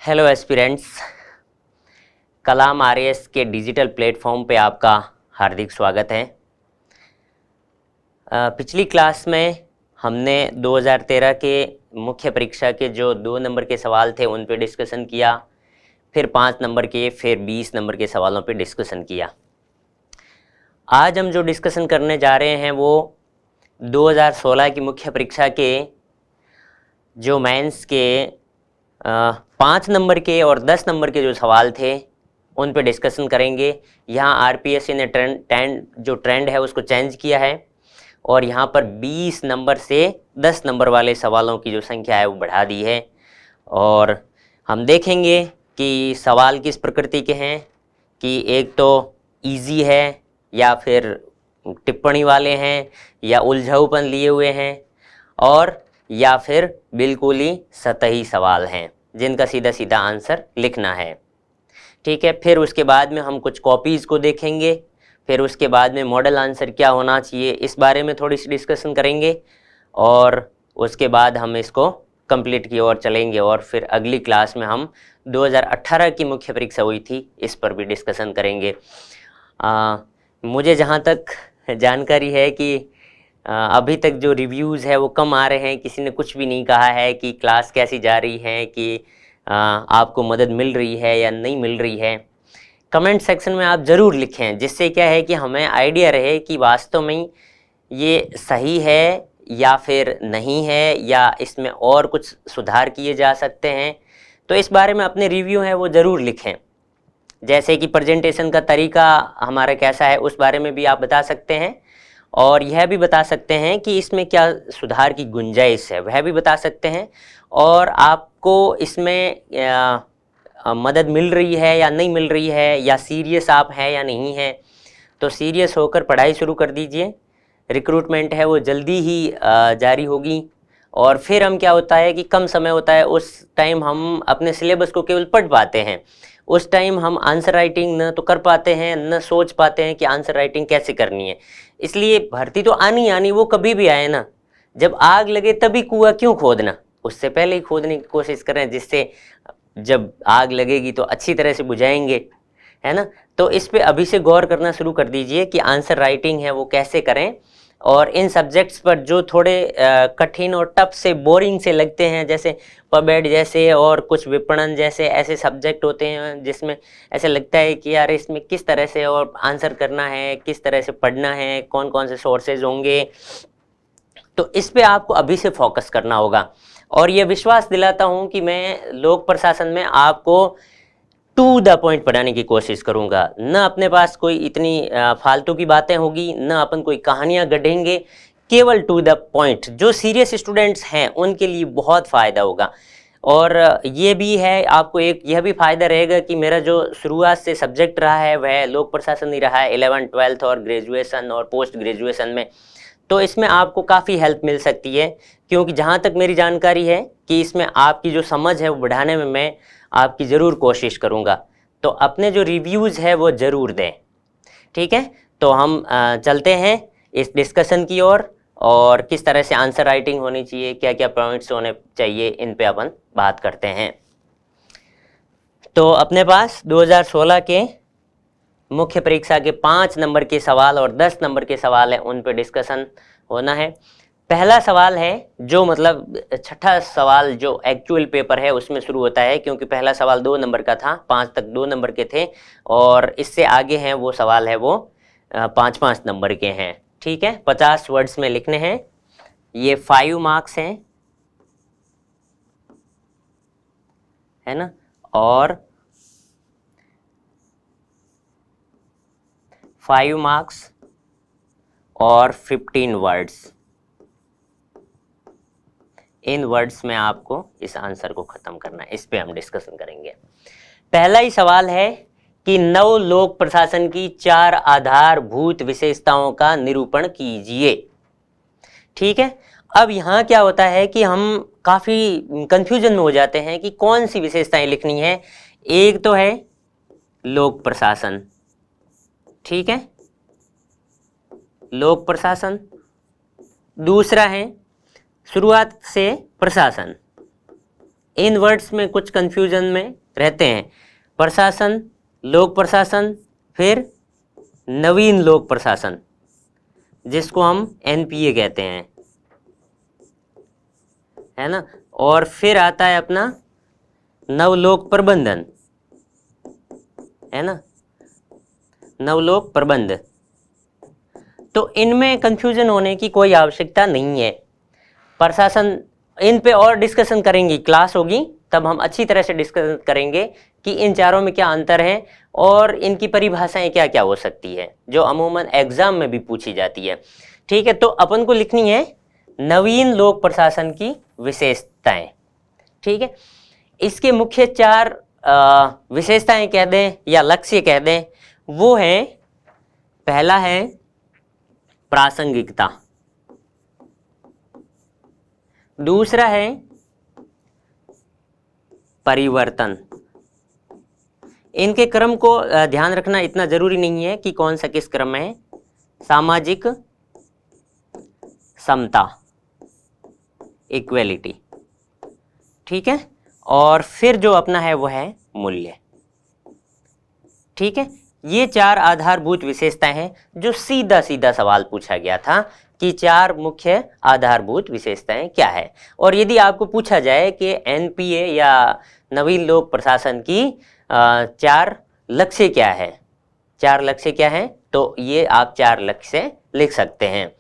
Hello aspirants, कलाम RAS के digital platform पे आपका हार्दिक स्वागत है। पिछली क्लास में हमने 2013 के मुख्य परीक्षा के जो 2 नंबर के सवाल थे उन पे डिस्कशन किया, फिर 5 नंबर के, फिर 20 नंबर के सवालों पे डिस्कशन किया। आज हम जो डिस्कशन करने जा रहे हैं वो 2016 की मुख्य परीक्षा के जो मेंस के 5 नंबर के और 10 नंबर के जो सवाल थे उन पे डिस्कशन करेंगे। यहाँ आरपीएससी ने ट्रेंड है उसको चेंज किया है और यहाँ पर 20 नंबर से 10 नंबर वाले सवालों की जो संख्या है वो बढ़ा दी है। और हम देखेंगे कि सवाल किस प्रकृति के हैं, कि एक तो इजी है या फिर टिप्पणी वाले हैं या उलझाऊपन लिए हुए हैं और या फिर बिल्कुल ही सतही सवाल हैं जिनका सीधा सीधा आंसर लिखना है। ठीक है, फिर उसके बाद में हम कुछ कॉपीज़ को देखेंगे, फिर उसके बाद में मॉडल आंसर क्या होना चाहिए इस बारे में थोड़ी सी डिस्कशन करेंगे और उसके बाद हम इसको कंप्लीट की ओर चलेंगे और फिर अगली क्लास में हम 2018 की मुख्य परीक्षा हुई थी इस पर भी डिस्कशन करेंगे। मुझे जहाँ तक जानकारी है कि अभी तक जो रिव्यूज़ है वो कम आ रहे हैं, किसी ने कुछ भी नहीं कहा है कि क्लास कैसी जा रही है, कि आपको मदद मिल रही है या नहीं मिल रही है। कमेंट सेक्शन में आप ज़रूर लिखें, जिससे क्या है कि हमें आइडिया रहे कि वास्तव में ये सही है या फिर नहीं है या इसमें और कुछ सुधार किए जा सकते हैं। तो इस बारे में अपने रिव्यू हैं वो ज़रूर लिखें। जैसे कि प्रेजेंटेशन का तरीका हमारा कैसा है उस बारे में भी आप बता सकते हैं और यह भी बता सकते हैं कि इसमें क्या सुधार की गुंजाइश है वह भी बता सकते हैं और आपको इसमें मदद मिल रही है या नहीं मिल रही है या सीरियस आप हैं या नहीं है। तो सीरियस होकर पढ़ाई शुरू कर दीजिए, रिक्रूटमेंट है वो जल्दी ही जारी होगी। और फिर हम क्या होता है कि कम समय होता है उस टाइम हम अपने सिलेबस को केवल पढ़ पाते हैं, उस टाइम हम आंसर राइटिंग न तो कर पाते हैं न सोच पाते हैं कि आंसर राइटिंग कैसे करनी है। इसलिए भर्ती तो आनी वो कभी भी आए ना, जब आग लगे तभी कुआं क्यों खोदना, उससे पहले ही खोदने की कोशिश करें, जिससे जब आग लगेगी तो अच्छी तरह से बुझाएंगे, है ना। तो इस पे अभी से गौर करना शुरू कर दीजिए कि आंसर राइटिंग है वो कैसे करें। और इन सब्जेक्ट्स पर जो थोड़े कठिन और टफ से बोरिंग से लगते हैं, जैसे पबेड जैसे और कुछ विपणन जैसे ऐसे सब्जेक्ट होते हैं जिसमें ऐसे लगता है कि यार इसमें किस तरह से और आंसर करना है, किस तरह से पढ़ना है, कौन कौन से सोर्सेज होंगे, तो इस पे आपको अभी से फोकस करना होगा। और ये विश्वास दिलाता हूँ कि मैं लोक प्रशासन में आपको टू द पॉइंट पढ़ाने की कोशिश करूंगा। न अपने पास कोई इतनी फालतू की बातें होगी, न अपन कोई कहानियां गढ़ेंगे, केवल टू द पॉइंट। जो सीरियस स्टूडेंट्स हैं उनके लिए बहुत फ़ायदा होगा। और ये भी है, आपको एक यह भी फ़ायदा रहेगा कि मेरा जो शुरुआत से सब्जेक्ट रहा है वह लोक प्रशासन ही रहा है, 11th 12th और ग्रेजुएशन और पोस्ट ग्रेजुएशन में। तो इसमें आपको काफ़ी हेल्प मिल सकती है, क्योंकि जहाँ तक मेरी जानकारी है कि इसमें आपकी जो समझ है वो बढ़ाने में मैं आपकी ज़रूर कोशिश करूँगा। तो अपने जो रिव्यूज़ है वो ज़रूर दें। ठीक है, तो हम चलते हैं इस डिस्कशन की ओर और किस तरह से आंसर राइटिंग होनी चाहिए, क्या क्या पॉइंट्स होने चाहिए, इन पे अपन बात करते हैं। तो अपने पास 2016 के मुख्य परीक्षा के 5 नंबर के सवाल और 10 नंबर के सवाल हैं, उन पे डिस्कशन होना है। पहला सवाल है जो मतलब छठा सवाल जो एक्चुअल पेपर है उसमें शुरू होता है, क्योंकि पहला सवाल 2 नंबर का था, 5 तक 2 नंबर के थे और इससे आगे हैं वो सवाल है वो 5-5 नंबर के हैं। ठीक है, 50 वर्ड्स में लिखने हैं। ये 5 मार्क्स हैं, है ना, और 5 मार्क्स और 15 वर्ड्स। इन वर्ड्स में आपको इस आंसर को खत्म करना है, इस पे हम डिस्कशन करेंगे। पहला ही सवाल है कि नव लोक प्रशासन की 4 आधारभूत विशेषताओं का निरूपण कीजिए। ठीक है, अब यहाँ क्या होता है कि हम काफ़ी कंफ्यूजन में हो जाते हैं कि कौन सी विशेषताएं लिखनी है। एक तो है लोक प्रशासन, ठीक है, लोक प्रशासन। दूसरा है शुरुआत से प्रशासन, इन वर्ड्स में कुछ कंफ्यूजन में रहते हैं। प्रशासन, लोक प्रशासन, फिर नवीन लोक प्रशासन जिसको हम एनपीए कहते हैं, है ना, और फिर आता है अपना नवलोक प्रबंधन, है ना, नवलोक प्रबंध। तो इनमें कंफ्यूजन होने की कोई आवश्यकता नहीं है। प्रशासन, इन पे और डिस्कशन करेंगे, क्लास होगी तब हम अच्छी तरह से डिस्कशन करेंगे कि इन चारों में क्या अंतर है और इनकी परिभाषाएं क्या क्या हो सकती है, जो अमूमन एग्जाम में भी पूछी जाती है। ठीक है, तो अपन को लिखनी है नवीन लोक प्रशासन की विशेषताएं। ठीक है, इसके मुख्य 4 विशेषताएं कह दें या लक्ष्य कह दें, वो है, पहला है प्रासंगिकता, दूसरा है परिवर्तन। इनके क्रम को ध्यान रखना इतना जरूरी नहीं है कि कौन सा किस क्रम में है। सामाजिक समता, इक्वेलिटी, ठीक है, और फिर जो अपना है वो है मूल्य। ठीक है, ये 4 आधारभूत विशेषताएं हैं जो सीधा सीधा सवाल पूछा गया था कि 4 मुख्य आधारभूत विशेषताएं क्या है। और यदि आपको पूछा जाए कि एनपीए या नवीन लोक प्रशासन की 4 लक्ष्य क्या है, 4 लक्ष्य क्या है, तो ये आप 4 लक्ष्य लिख सकते हैं।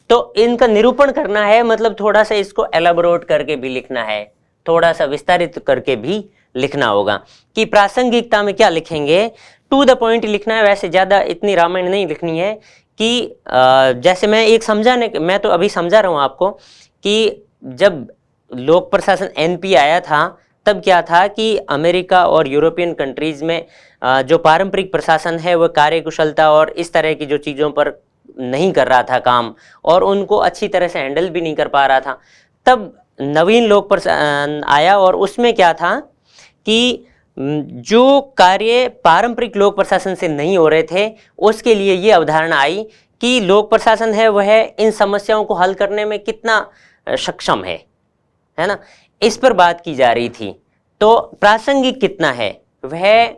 तो इनका निरूपण करना है, मतलब थोड़ा सा इसको एलाबोरेट करके भी लिखना है, थोड़ा सा विस्तारित करके भी लिखना होगा। कि प्रासंगिकता में क्या लिखेंगे, टू द पॉइंट लिखना है, वैसे ज़्यादा इतनी रामायण नहीं लिखनी है। कि जैसे मैं तो अभी समझा रहा हूँ आपको कि जब लोक प्रशासन एनपी आया था तब क्या था कि अमेरिका और यूरोपियन कंट्रीज में जो पारंपरिक प्रशासन है वो कार्यकुशलता और इस तरह की जो चीज़ों पर नहीं कर रहा था काम, और उनको अच्छी तरह से हैंडल भी नहीं कर पा रहा था। तब नवीन लोक प्रशासन आया और उसमें क्या था कि जो कार्य पारंपरिक लोक प्रशासन से नहीं हो रहे थे उसके लिए ये अवधारणा आई कि लोक प्रशासन है वह इन समस्याओं को हल करने में कितना सक्षम है ना, इस पर बात की जा रही थी। तो प्रासंगिक कितना है, वह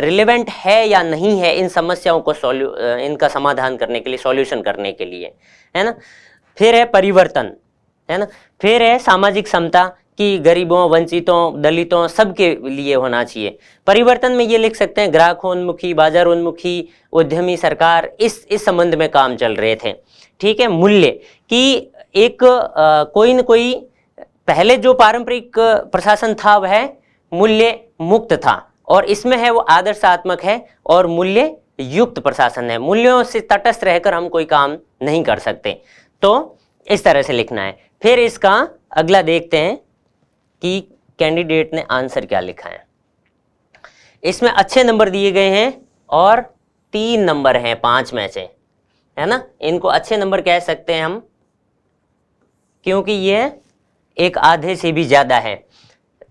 रिलेवेंट है या नहीं है इन समस्याओं को इनका समाधान करने के लिए, सॉल्यूशन करने के लिए, है ना। फिर है परिवर्तन, है ना, फिर है सामाजिक समता कि गरीबों, वंचितों, दलितों सबके लिए होना चाहिए। परिवर्तन में ये लिख सकते हैं ग्राहकोन्मुखी, बाजारोन्मुखी, उद्यमी सरकार, इस संबंध में काम चल रहे थे। ठीक है, मूल्य कि एक कोई न कोई, पहले जो पारंपरिक प्रशासन था वह मूल्य मुक्त था और इसमें है वो आदर्शात्मक है और मूल्य युक्त प्रशासन है। मूल्यों से तटस्थ रहकर हम कोई काम नहीं कर सकते, तो इस तरह से लिखना है। फिर इसका अगला देखते हैं कि कैंडिडेट ने आंसर क्या लिखा है। इसमें अच्छे नंबर दिए गए हैं और 3 नंबर हैं 5 में से, है ना। इनको अच्छे नंबर कह सकते हैं हम क्योंकि ये एक आधे से भी ज्यादा है।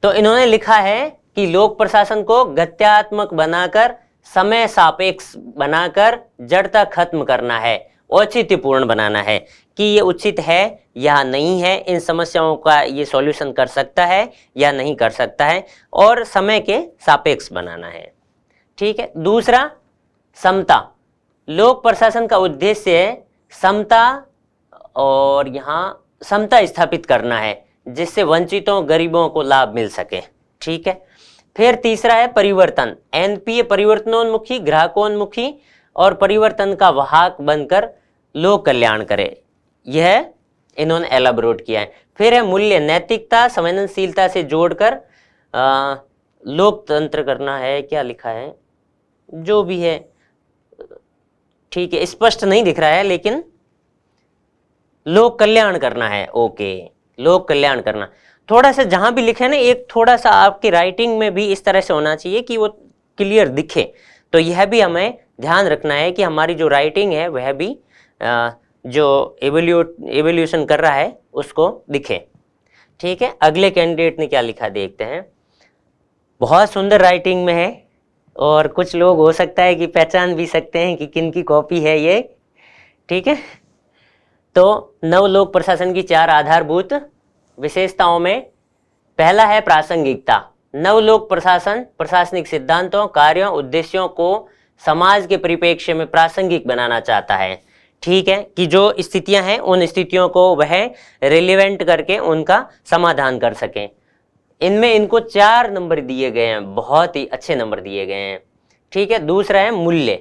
तो इन्होंने लिखा है कि लोक प्रशासन को गत्यात्मक बनाकर, समय सापेक्ष बनाकर जड़ता खत्म करना है, औचित्यपूर्ण बनाना है कि ये उचित है या नहीं है, इन समस्याओं का ये सॉल्यूशन कर सकता है या नहीं कर सकता है, और समय के सापेक्ष बनाना है। ठीक है, दूसरा समता, लोक प्रशासन का उद्देश्य है समता, और यहाँ समता स्थापित करना है जिससे वंचितों, गरीबों को लाभ मिल सके। ठीक है, फिर तीसरा है परिवर्तन, एनपीए परिवर्तनोन्मुखी, ग्राहकोन्मुखी और परिवर्तन का वाहक बनकर लोक कल्याण करे, यह इन्होंने एलाबोरेट किया है। फिर है मूल्य, नैतिकता, संवेदनशीलता से जोड़कर लोकतंत्र करना है, क्या लिखा है जो भी है, ठीक है, स्पष्ट नहीं दिख रहा है, लेकिन लोक कल्याण करना है। ओके, लोक कल्याण करना, थोड़ा सा जहां भी लिखे ना, एक थोड़ा सा आपकी राइटिंग में भी इस तरह से होना चाहिए कि वो क्लियर दिखे। तो यह भी हमें ध्यान रखना है कि हमारी जो राइटिंग है वह भी जो एवोल्यूशन कर रहा है उसको दिखे। ठीक है, अगले कैंडिडेट ने क्या लिखा देखते हैं। बहुत सुंदर राइटिंग में है और कुछ लोग हो सकता है कि पहचान भी सकते हैं कि किन की कॉपी है ये। ठीक है, तो नवलोक प्रशासन की 4 आधारभूत विशेषताओं में पहला है प्रासंगिकता। नवलोक प्रशासन प्रशासनिक सिद्धांतों, कार्यों, उद्देश्यों को समाज के परिप्रेक्ष्य में प्रासंगिक बनाना चाहता है। ठीक है, कि जो स्थितियां हैं उन स्थितियों को वह रिलेवेंट करके उनका समाधान कर सकें। इनमें इनको 4 नंबर दिए गए हैं, बहुत ही अच्छे नंबर दिए गए हैं। ठीक है, दूसरा है मूल्य।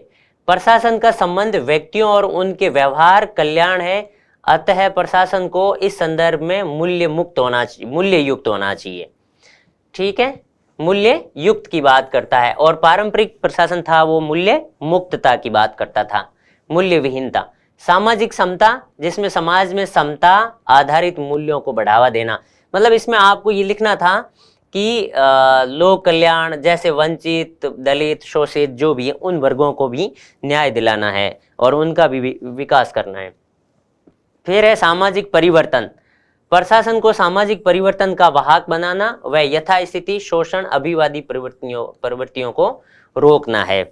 प्रशासन का संबंध व्यक्तियों और उनके व्यवहार कल्याण है, अतः प्रशासन को इस संदर्भ में मूल्य युक्त होना चाहिए। ठीक है, मूल्य युक्त की बात करता है, और पारंपरिक प्रशासन था वो मूल्य मुक्तता की बात करता था, मूल्य विहीनता। सामाजिक समता, जिसमें समाज में समता आधारित मूल्यों को बढ़ावा देना। मतलब इसमें आपको ये लिखना था कि लोक कल्याण, जैसे वंचित, दलित, शोषित जो भी है उन वर्गों को भी न्याय दिलाना है और उनका भी विकास करना है। फिर है सामाजिक परिवर्तन। प्रशासन को सामाजिक परिवर्तन का वाहक बनाना व यथास्थिति शोषण अभिवादी प्रवृत्तियों को रोकना है।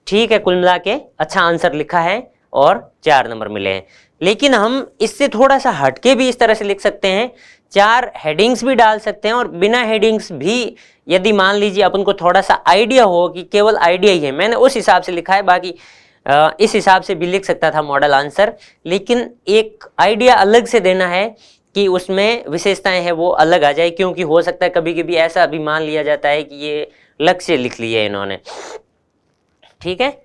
ठीक है, कुल मिला के अच्छा आंसर लिखा है और 4 नंबर मिले हैं। लेकिन हम इससे थोड़ा सा हटके भी इस तरह से लिख सकते हैं, 4 हेडिंग्स भी डाल सकते हैं और बिना हेडिंग्स भी, यदि मान लीजिए अपन को थोड़ा सा आइडिया हो कि केवल आइडिया ही है, मैंने उस हिसाब से लिखा है, बाकी इस हिसाब से भी लिख सकता था मॉडल आंसर। लेकिन एक आइडिया अलग से देना है कि उसमें विशेषताएं हैं वो अलग आ जाए, क्योंकि हो सकता है कभी कभी ऐसा भी मान लिया जाता है कि ये लक्ष्य लिख लिए इन्होंने। ठीक है,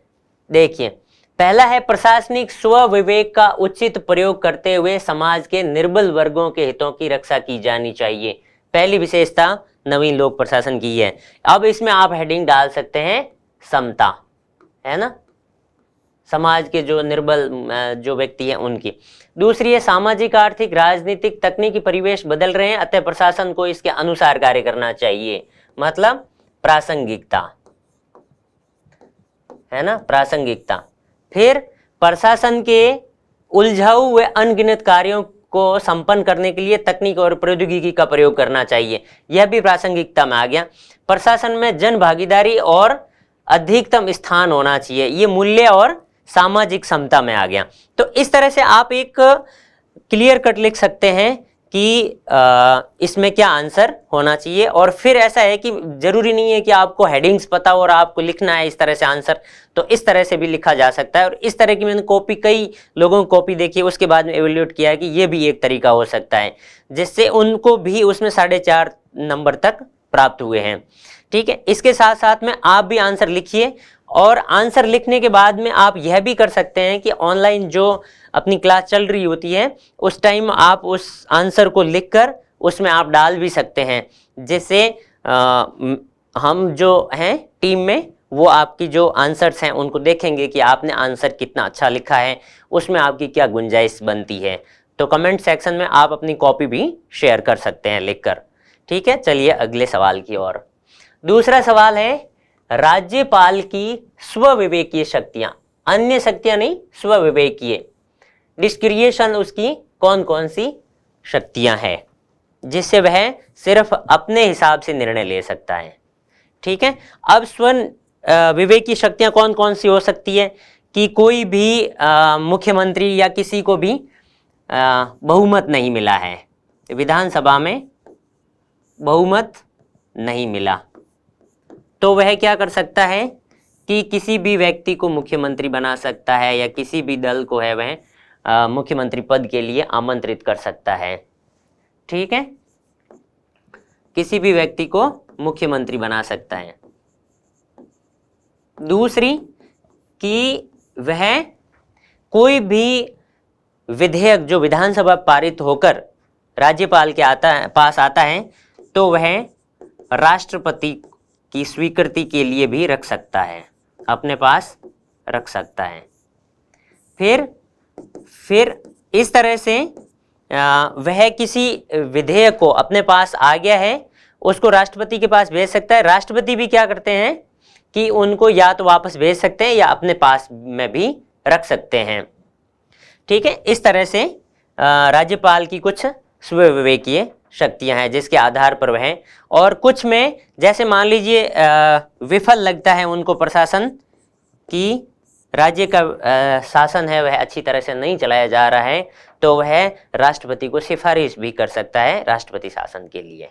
देखिए पहला है प्रशासनिक स्व विवेक का उचित प्रयोग करते हुए समाज के निर्बल वर्गों के हितों की रक्षा की जानी चाहिए। पहली विशेषता नवीन लोक प्रशासन की है। अब इसमें आप हेडिंग डाल सकते हैं समता, है ना, समाज के जो निर्बल जो व्यक्ति हैं उनकी। दूसरी है सामाजिक, आर्थिक, राजनीतिक, तकनीकी परिवेश बदल रहे हैं, अतः प्रशासन को इसके अनुसार कार्य करना चाहिए। मतलब प्रासंगिकता, है ना, प्रासंगिकता। फिर प्रशासन के उलझाऊ व अनगिनत कार्यों को संपन्न करने के लिए तकनीक और प्रौद्योगिकी का प्रयोग करना चाहिए, यह भी प्रासंगिकता में आ गया। प्रशासन में जन भागीदारी और अधिकतम स्थान होना चाहिए, ये मूल्य और सामाजिक समता में आ गया। तो इस तरह से आप एक क्लियर कट लिख सकते हैं कि इसमें क्या आंसर होना चाहिए। और फिर ऐसा है कि जरूरी नहीं है कि आपको हेडिंग्स पता हो और आपको लिखना है इस तरह से आंसर, तो इस तरह से भी लिखा जा सकता है। और इस तरह की मैंने कॉपी, कई लोगों की कॉपी देखी, उसके बाद में एवेल्यूएट किया है कि ये भी एक तरीका हो सकता है, जिससे उनको भी उसमें 4.5 नंबर तक प्राप्त हुए हैं। ठीक है, इसके साथ साथ में आप भी आंसर लिखिए, और आंसर लिखने के बाद में आप यह भी कर सकते हैं कि ऑनलाइन जो अपनी क्लास चल रही होती है उस टाइम आप उस आंसर को लिखकर उसमें आप डाल भी सकते हैं, जिससे हम जो हैं टीम में वो आपकी जो आंसर्स हैं उनको देखेंगे कि आपने आंसर कितना अच्छा लिखा है, उसमें आपकी क्या गुंजाइश बनती है। तो कमेंट सेक्शन में आप अपनी कॉपी भी शेयर कर सकते हैं लिखकर। ठीक है, चलिए अगले सवाल की ओर। दूसरा सवाल है राज्यपाल की स्वविवेकीय शक्तियां, अन्य शक्तियां नहीं, स्वविवेकीय डिस्क्रिएशन उसकी कौन कौन सी शक्तियां हैं जिससे वह सिर्फ अपने हिसाब से निर्णय ले सकता है। ठीक है, अब स्व विवेकीय शक्तियां कौन कौन सी हो सकती है कि कोई भी मुख्यमंत्री या किसी को भी बहुमत नहीं मिला है, विधानसभा में बहुमत नहीं मिला, तो वह क्या कर सकता है कि किसी भी व्यक्ति को मुख्यमंत्री बना सकता है, या किसी भी दल को है वह मुख्यमंत्री पद के लिए आमंत्रित कर सकता है। ठीक है, किसी भी व्यक्ति को मुख्यमंत्री बना सकता है। दूसरी कि वह कोई भी विधेयक जो विधानसभा पारित होकर राज्यपाल के पास आता है तो वह राष्ट्रपति की स्वीकृति के लिए भी रख सकता है, अपने पास रख सकता है। फिर इस तरह से वह किसी विधेयक को अपने पास आ गया है उसको राष्ट्रपति के पास भेज सकता है। राष्ट्रपति भी क्या करते हैं कि उनको या तो वापस भेज सकते हैं या अपने पास में भी रख सकते हैं। ठीक है, इस तरह से राज्यपाल की कुछ स्वविवेकीय शक्तियां हैं जिसके आधार पर वह, और कुछ में जैसे मान लीजिए विफल लगता है उनको प्रशासन की, राज्य का शासन है वह अच्छी तरह से नहीं चलाया जा रहा है, तो वह राष्ट्रपति को सिफारिश भी कर सकता है राष्ट्रपति शासन के लिए।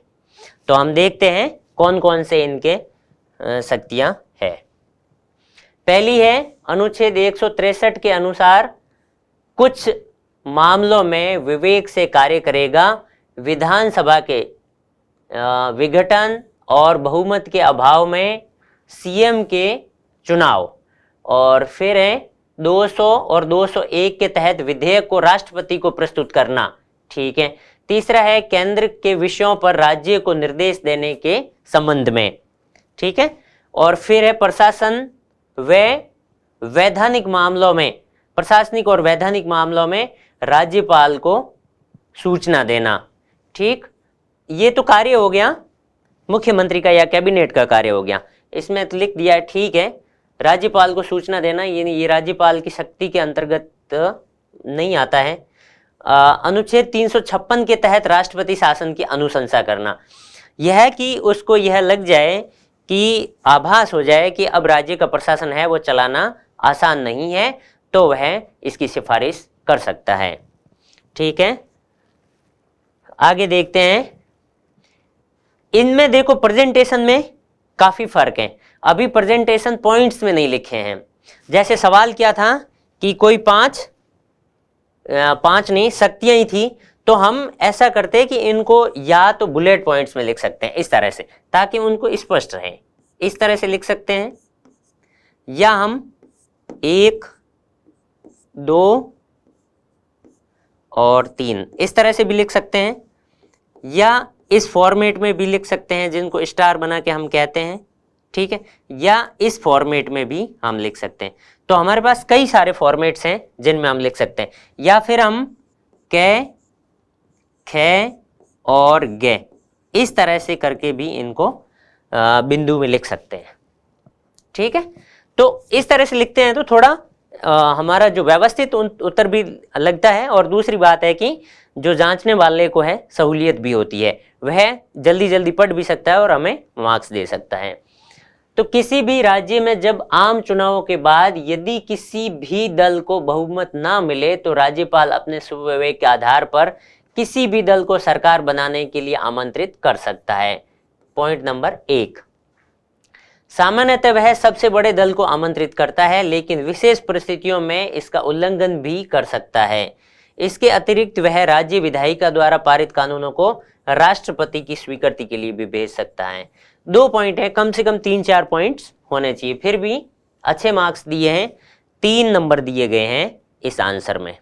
तो हम देखते हैं कौन कौन से इनके शक्तियां है। पहली है अनुच्छेद 163 के अनुसार कुछ मामलों में विवेक से कार्य करेगा, विधानसभा के विघटन और बहुमत के अभाव में सीएम के चुनाव। और फिर है 200 और 201 के तहत विधेयक को राष्ट्रपति को प्रस्तुत करना। ठीक है। तीसरा है केंद्र के विषयों पर राज्य को निर्देश देने के संबंध में। ठीक है। और फिर है प्रशासन व वैधानिक मामलों में, प्रशासनिक और वैधानिक मामलों में राज्यपाल को सूचना देना। ठीक, ये तो कार्य हो गया मुख्यमंत्री का या कैबिनेट का कार्य हो गया। इसमें तो लिख दिया है, ठीक है, राज्यपाल को सूचना देना ये राज्यपाल की शक्ति के अंतर्गत नहीं आता है। अनुच्छेद 356 के तहत राष्ट्रपति शासन की अनुशंसा करना, यह कि उसको यह लग जाए कि आभास हो जाए कि अब राज्य का प्रशासन है वो चलाना आसान नहीं है, तो वह इसकी सिफारिश कर सकता है। ठीक है, आगे देखते हैं। इनमें देखो प्रेजेंटेशन में काफी फर्क है। अभी प्रेजेंटेशन पॉइंट्स में नहीं लिखे हैं। जैसे सवाल क्या था कि कोई पांच नहीं शक्तियां ही थी, तो हम ऐसा करते हैं कि इनको या तो बुलेट पॉइंट्स में लिख सकते हैं इस तरह से, ताकि उनको स्पष्ट रहे। इस तरह से लिख सकते हैं, या हम 1, 2 और 3 इस तरह से भी लिख सकते हैं, या इस फॉर्मेट में भी लिख सकते हैं जिनको स्टार बना के हम कहते हैं। ठीक है, या इस फॉर्मेट में भी हम लिख सकते हैं। तो हमारे पास कई सारे फॉर्मेट्स हैं जिनमें हम लिख सकते हैं, या फिर हम कै, खे और गे इस तरह से करके भी इनको बिंदु में लिख सकते हैं। ठीक है, तो इस तरह से लिखते हैं तो थोड़ा हमारा जो व्यवस्थित उत्तर भी लगता है, और दूसरी बात है कि जो जांचने वाले को है सहूलियत भी होती है, वह जल्दी जल्दी पढ़ भी सकता है और हमें मार्क्स दे सकता है। तो किसी भी राज्य में जब आम चुनावों के बाद यदि किसी भी दल को बहुमत ना मिले, तो राज्यपाल अपने सुविवेक के आधार पर किसी भी दल को सरकार बनाने के लिए आमंत्रित कर सकता है। पॉइंट नंबर 1, सामान्यतः वह सबसे बड़े दल को आमंत्रित करता है, लेकिन विशेष परिस्थितियों में इसका उल्लंघन भी कर सकता है। इसके अतिरिक्त वह राज्य विधायिका द्वारा पारित कानूनों को राष्ट्रपति की स्वीकृति के लिए भी भेज सकता है। 2 पॉइंट है, कम से कम 3-4 पॉइंट्स होने चाहिए। फिर भी अच्छे मार्क्स दिए हैं, 3 नंबर दिए गए हैं इस आंसर में।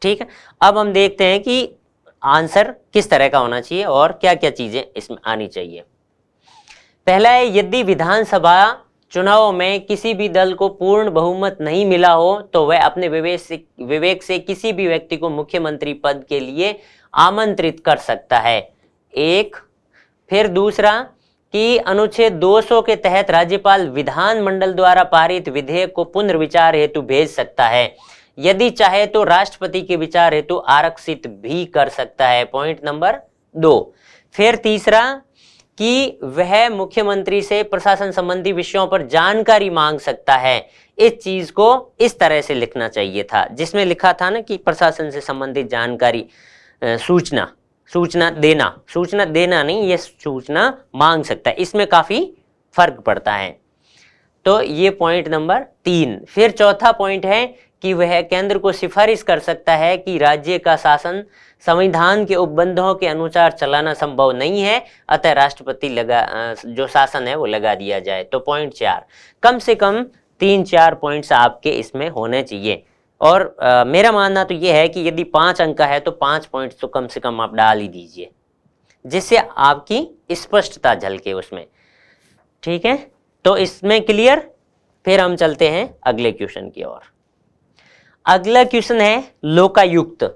ठीक है, अब हम देखते हैं कि आंसर किस तरह का होना चाहिए और क्या क्या चीजें इसमें आनी चाहिए। पहला है, यदि विधानसभा चुनाव में किसी भी दल को पूर्ण बहुमत नहीं मिला हो, तो वह अपने विवेक से किसी भी व्यक्ति को मुख्यमंत्री पद के लिए आमंत्रित कर सकता है। 1, फिर दूसरा कि अनुच्छेद 200 के तहत राज्यपाल विधानमंडल द्वारा पारित विधेयक को पुनर्विचार हेतु भेज सकता है, यदि चाहे तो राष्ट्रपति के विचार हेतु आरक्षित भी कर सकता है। पॉइंट नंबर 2, फिर तीसरा कि वह मुख्यमंत्री से प्रशासन संबंधी विषयों पर जानकारी मांग सकता है। इस चीज को इस तरह से लिखना चाहिए था, जिसमें लिखा था ना कि प्रशासन से संबंधित जानकारी, सूचना देना नहीं, ये सूचना मांग सकता है। इसमें काफी फर्क पड़ता है। तो ये पॉइंट नंबर 3। फिर चौथा पॉइंट है कि वह केंद्र को सिफारिश कर सकता है कि राज्य का शासन संविधान के उपबंधों के अनुसार चलाना संभव नहीं है, अतः राष्ट्रपति जो शासन है वो लगा दिया जाए। तो पॉइंट 4, कम से कम 3-4 पॉइंट्स आपके इसमें होने चाहिए। और मेरा मानना तो ये है कि यदि 5 अंक का है तो 5 पॉइंट्स तो कम से कम आप डाल ही दीजिए, जिससे आपकी स्पष्टता झलके उसमें। ठीक है, तो इसमें क्लियर। फिर हम चलते हैं अगले क्वेश्चन की ओर। अगला क्वेश्चन है लोकायुक्त।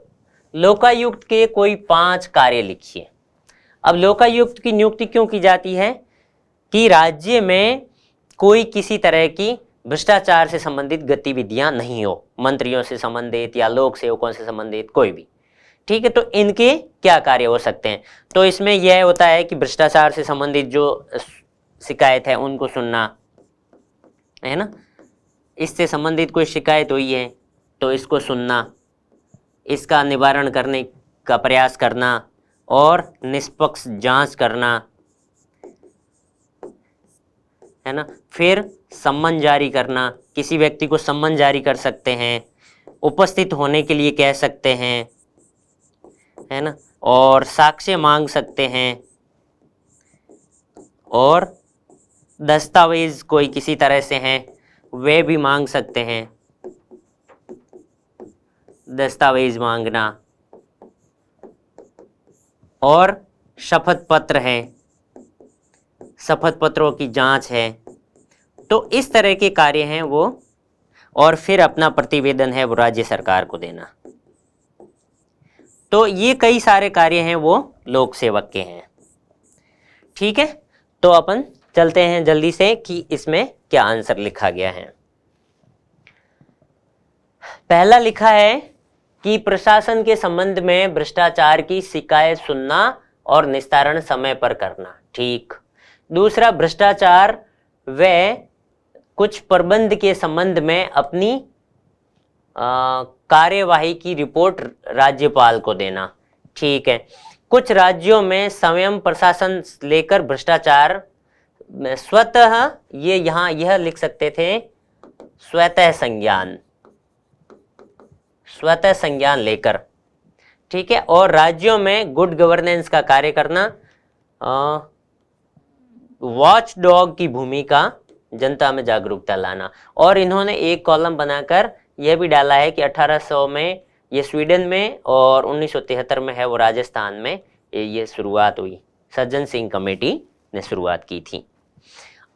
लोकायुक्त के कोई 5 कार्य लिखिए। अब लोकायुक्त की नियुक्ति क्यों की जाती है? कि राज्य में कोई किसी तरह की भ्रष्टाचार से संबंधित गतिविधियां नहीं हो, मंत्रियों से संबंधित या लोक सेवकों से संबंधित कोई भी। ठीक है, तो इनके क्या कार्य हो सकते हैं? तो इसमें यह होता है कि भ्रष्टाचार से संबंधित जो शिकायत है उनको सुनना है ना, इससे संबंधित कोई शिकायत हुई है तो इसको सुनना, इसका निवारण करने का प्रयास करना और निष्पक्ष जांच करना। है ना। फिर सम्मन जारी करना, किसी व्यक्ति को सम्मन जारी कर सकते हैं, उपस्थित होने के लिए कह सकते हैं, है ना, और साक्ष्य मांग सकते हैं, और दस्तावेज कोई किसी तरह से हैं वे भी मांग सकते हैं, दस्तावेज मांगना, और शपथ पत्र है, शपथ पत्रों की जांच है। तो इस तरह के कार्य हैं वो, और फिर अपना प्रतिवेदन है वो राज्य सरकार को देना। तो ये कई सारे कार्य हैं वो लोक सेवक के हैं। ठीक है, तो अपन चलते हैं जल्दी से कि इसमें क्या आंसर लिखा गया है। पहला लिखा है कि प्रशासन के संबंध में भ्रष्टाचार की शिकायत सुनना और निस्तारण समय पर करना। ठीक। दूसरा, भ्रष्टाचार व कुछ प्रबंध के संबंध में अपनी कार्यवाही की रिपोर्ट राज्यपाल को देना। ठीक है। कुछ राज्यों में स्वयं प्रशासन लेकर भ्रष्टाचार स्वतः, ये यहां यह लिख सकते थे, स्वतः संज्ञान, स्वतः संज्ञान लेकर। ठीक है। और राज्यों में गुड गवर्नेंस का कार्य करना, वॉच डॉग की भूमिका, जनता में जागरूकता लाना। और इन्होंने एक कॉलम बनाकर यह भी डाला है कि 1800 में ये स्वीडन में और 1973 में है वो राजस्थान में ये शुरुआत हुई। सज्जन सिंह कमेटी ने शुरुआत की थी।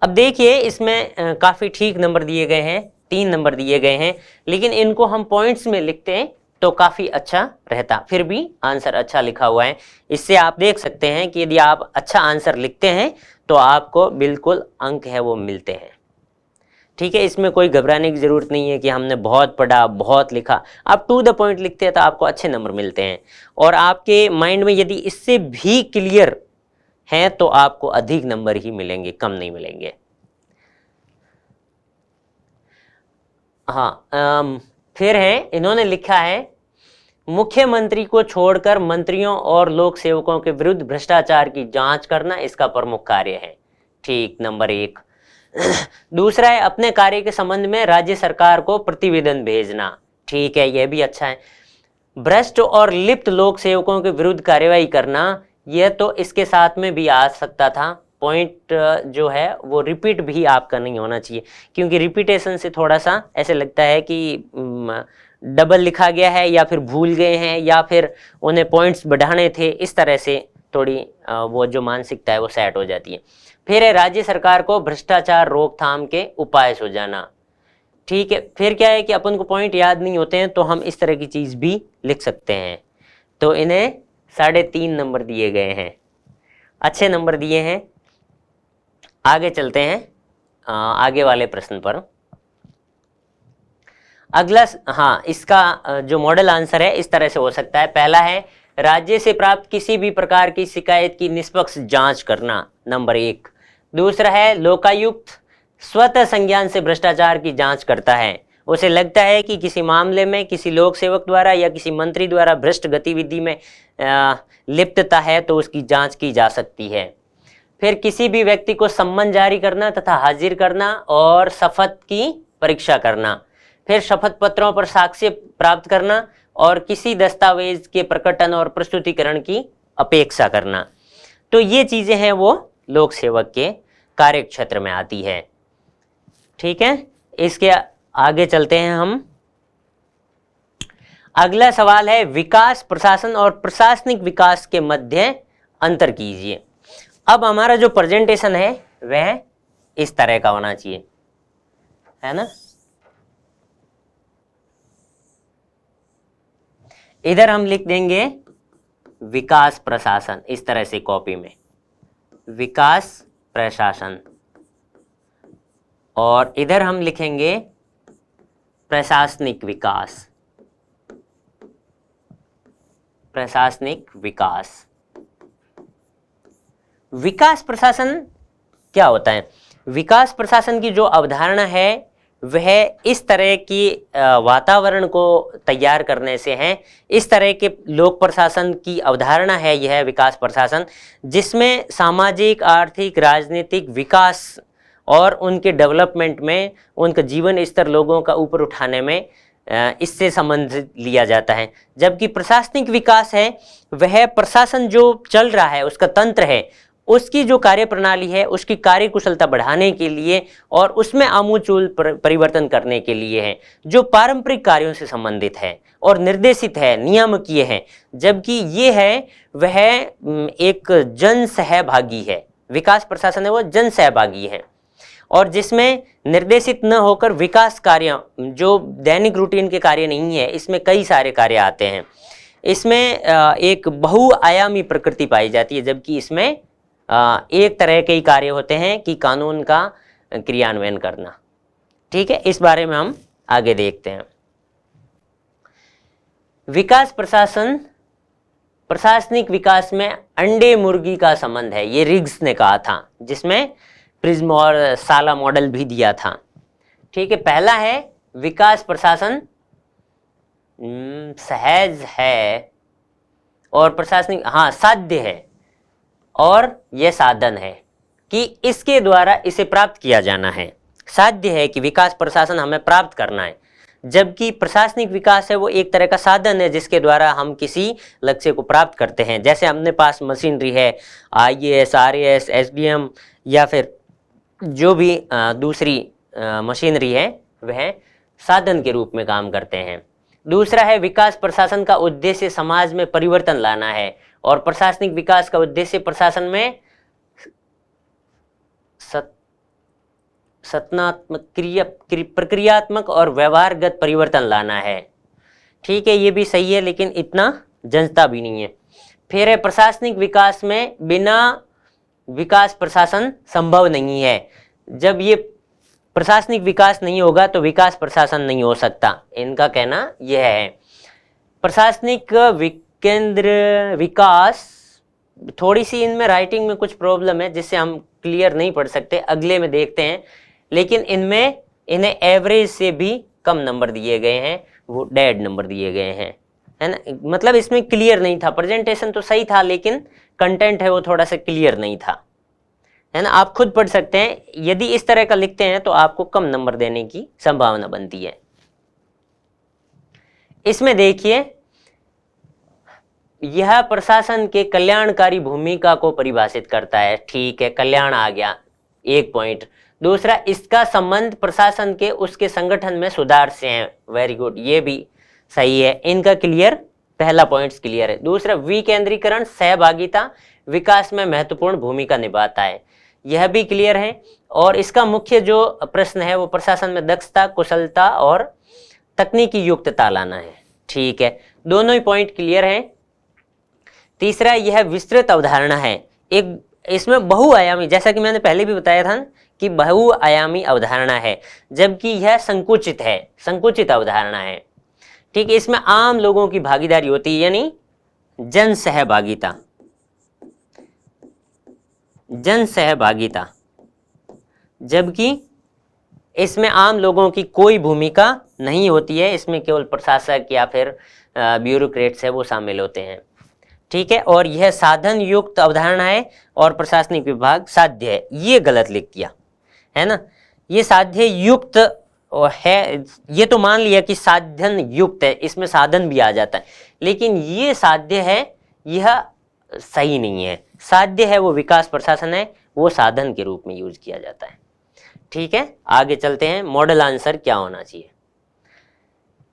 अब देखिए इसमें काफ़ी ठीक नंबर दिए गए हैं, 3 नंबर दिए गए हैं, लेकिन इनको हम पॉइंट्स में लिखते हैं तो काफ़ी अच्छा रहता। फिर भी आंसर अच्छा लिखा हुआ है। इससे आप देख सकते हैं कि यदि आप अच्छा आंसर लिखते हैं तो आपको बिल्कुल अंक है वो मिलते हैं। ठीक है, इसमें कोई घबराने की ज़रूरत नहीं है कि हमने बहुत पढ़ा, बहुत लिखा। आप टू द पॉइंट लिखते हैं तो आपको अच्छे नंबर मिलते हैं। और आपके माइंड में यदि इससे भी क्लियर हैं तो आपको अधिक नंबर ही मिलेंगे, कम नहीं मिलेंगे। हाँ, फिर है, इन्होंने लिखा है मुख्यमंत्री को छोड़कर मंत्रियों और लोक सेवकों के विरुद्ध भ्रष्टाचार की जांच करना इसका प्रमुख कार्य है। ठीक, नंबर 1। दूसरा है अपने कार्य के संबंध में राज्य सरकार को प्रतिवेदन भेजना। ठीक है, यह भी अच्छा है। भ्रष्ट और लिप्त लोक सेवकों के विरुद्ध कार्यवाही करना, यह तो इसके साथ में भी आ सकता था। पॉइंट जो है वो रिपीट भी आपका नहीं होना चाहिए, क्योंकि रिपीटेशन से थोड़ा सा ऐसे लगता है कि डबल लिखा गया है, या फिर भूल गए हैं, या फिर उन्हें पॉइंट्स बढ़ाने थे। इस तरह से थोड़ी वो जो मानसिकता है वो सेट हो जाती है। फिर है राज्य सरकार को भ्रष्टाचार रोकथाम के उपाय सुझाना। ठीक है, फिर क्या है कि अपन को पॉइंट याद नहीं होते हैं तो हम इस तरह की चीज़ भी लिख सकते हैं। तो इन्हें 3.5 नंबर दिए गए हैं, अच्छे नंबर दिए हैं। आगे चलते हैं आगे वाले प्रश्न पर। अगला, हाँ, इसका जो मॉडल आंसर है इस तरह से हो सकता है। पहला है राज्य से प्राप्त किसी भी प्रकार की शिकायत की निष्पक्ष जांच करना, नंबर 1। दूसरा है लोकायुक्त स्वतः संज्ञान से भ्रष्टाचार की जांच करता है। उसे लगता है कि किसी मामले में किसी लोक सेवक द्वारा या किसी मंत्री द्वारा भ्रष्ट गतिविधि में लिप्तता है तो उसकी जांच की जा सकती है। फिर किसी भी व्यक्ति को सम्मन जारी करना तथा हाजिर करना और शपथ की परीक्षा करना। फिर शपथ पत्रों पर साक्ष्य प्राप्त करना और किसी दस्तावेज के प्रकटन और प्रस्तुतिकरण की अपेक्षा करना। तो ये चीजें हैं वो लोक सेवक के कार्य क्षेत्र में आती है। ठीक है, इसके आगे चलते हैं हम। अगला सवाल है विकास, प्रशासन और प्रशासनिक विकास के मध्य अंतर कीजिए। अब हमारा जो प्रेजेंटेशन है वह इस तरह का होना चाहिए, है ना। इधर हम लिख देंगे विकास प्रशासन, इस तरह से कॉपी में विकास प्रशासन, और इधर हम लिखेंगे प्रशासनिक विकास, प्रशासनिक विकास। विकास प्रशासन क्या होता है? विकास प्रशासन की जो अवधारणा है वह इस तरह की वातावरण को तैयार करने से है। इस तरह के लोक प्रशासन की अवधारणा है यह विकास प्रशासन, जिसमें सामाजिक, आर्थिक, राजनीतिक विकास और उनके डेवलपमेंट में, उनका जीवन स्तर लोगों का ऊपर उठाने में इससे संबंध लिया जाता है। जबकि प्रशासनिक विकास है वह प्रशासन जो चल रहा है, उसका तंत्र है, उसकी जो कार्य प्रणाली है उसकी कार्य कुशलता बढ़ाने के लिए और उसमें आमूल परिवर्तन करने के लिए है, जो पारंपरिक कार्यों से संबंधित है और निर्देशित है, नियामकीय है। जबकि ये है वह एक जन सहभागी है, विकास प्रशासन है वो जन सहभागी है, और जिसमें निर्देशित न होकर विकास कार्य जो दैनिक रूटीन के कार्य नहीं है, इसमें कई सारे कार्य आते हैं। इसमें एक बहुआयामी प्रकृति पाई जाती है, जबकि इसमें एक तरह के ही कार्य होते हैं कि कानून का क्रियान्वयन करना। ठीक है, इस बारे में हम आगे देखते हैं। विकास प्रशासन, प्रशासनिक विकास में अंडे मुर्गी का संबंध है, ये रिग्स ने कहा था, जिसमें प्रिज्म और साला मॉडल भी दिया था। ठीक है, पहला है विकास प्रशासन सहज है और प्रशासनिक साध्य है, और यह साधन है कि इसके द्वारा इसे प्राप्त किया जाना है। साध्य है कि विकास प्रशासन हमें प्राप्त करना है, जबकि प्रशासनिक विकास है वो एक तरह का साधन है जिसके द्वारा हम किसी लक्ष्य को प्राप्त करते हैं। जैसे अपने पास मशीनरी है, IAS, RAS, SDM या फिर जो भी दूसरी मशीनरी है वह साधन के रूप में काम करते हैं। दूसरा है विकास प्रशासन का उद्देश्य समाज में परिवर्तन लाना है, और प्रशासनिक विकास का उद्देश्य प्रशासन में सत्नात्मक प्रक्रियात्मक और व्यवहारगत परिवर्तन लाना है। ठीक है, ये भी सही है, लेकिन इतना जनता भी नहीं है। फिर है प्रशासनिक विकास में बिना विकास प्रशासन संभव नहीं है। जब ये प्रशासनिक विकास नहीं होगा तो विकास प्रशासन नहीं हो सकता, इनका कहना यह है। प्रशासनिक विकेंद्र विकास, थोड़ी सी इनमें राइटिंग में कुछ प्रॉब्लम है जिससे हम क्लियर नहीं पढ़ सकते, अगले में देखते हैं। लेकिन इन्हें एवरेज से भी कम नंबर दिए गए हैं, वो डेड नंबर दिए गए हैं, है ना। मतलब इसमें क्लियर नहीं था, प्रेजेंटेशन तो सही था लेकिन कंटेंट है वो थोड़ा सा क्लियर नहीं था, है ना। आप खुद पढ़ सकते हैं, यदि इस तरह का लिखते हैं तो आपको कम नंबर देने की संभावना बनती है। इसमें देखिए, यह प्रशासन के कल्याणकारी भूमिका को परिभाषित करता है। ठीक है, कल्याण आ गया, 1 पॉइंट। दूसरा, इसका संबंध प्रशासन के उसके संगठन में सुधार से है। वेरी गुड, ये भी सही है, इनका क्लियर, पहला पॉइंट क्लियर है। दूसरा, विकेंद्रीकरण सहभागिता विकास में महत्वपूर्ण भूमिका निभाता है, यह भी क्लियर है। और इसका मुख्य जो प्रश्न है वो प्रशासन में दक्षता, कुशलता और तकनीकी युक्तता लाना है। ठीक है, दोनों ही पॉइंट क्लियर हैं। तीसरा, यह विस्तृत अवधारणा है, एक इसमें बहुआयामी, जैसा कि मैंने पहले भी बताया था कि बहुआयामी अवधारणा है, जबकि यह संकुचित है, संकुचित अवधारणा है। ठीक है, इसमें आम लोगों की भागीदारी होती है, यानी जन सहभागिता, जन सहभागिता, जबकि इसमें आम लोगों की कोई भूमिका नहीं होती है, इसमें केवल प्रशासक या फिर ब्यूरोक्रेट्स है वो शामिल होते हैं। ठीक है, और यह साधन युक्त अवधारणा है और प्रशासनिक विभाग साध्य है, ये गलत लिख दिया है ना। ये साध्य युक्त है, ये तो मान लिया कि साधन युक्त है, इसमें साधन भी आ जाता है, लेकिन ये साध्य है, यह सही नहीं है। साध्य है वो विकास प्रशासन है, वो साधन के रूप में यूज किया जाता है। ठीक है, आगे चलते हैं। मॉडल आंसर क्या होना चाहिए?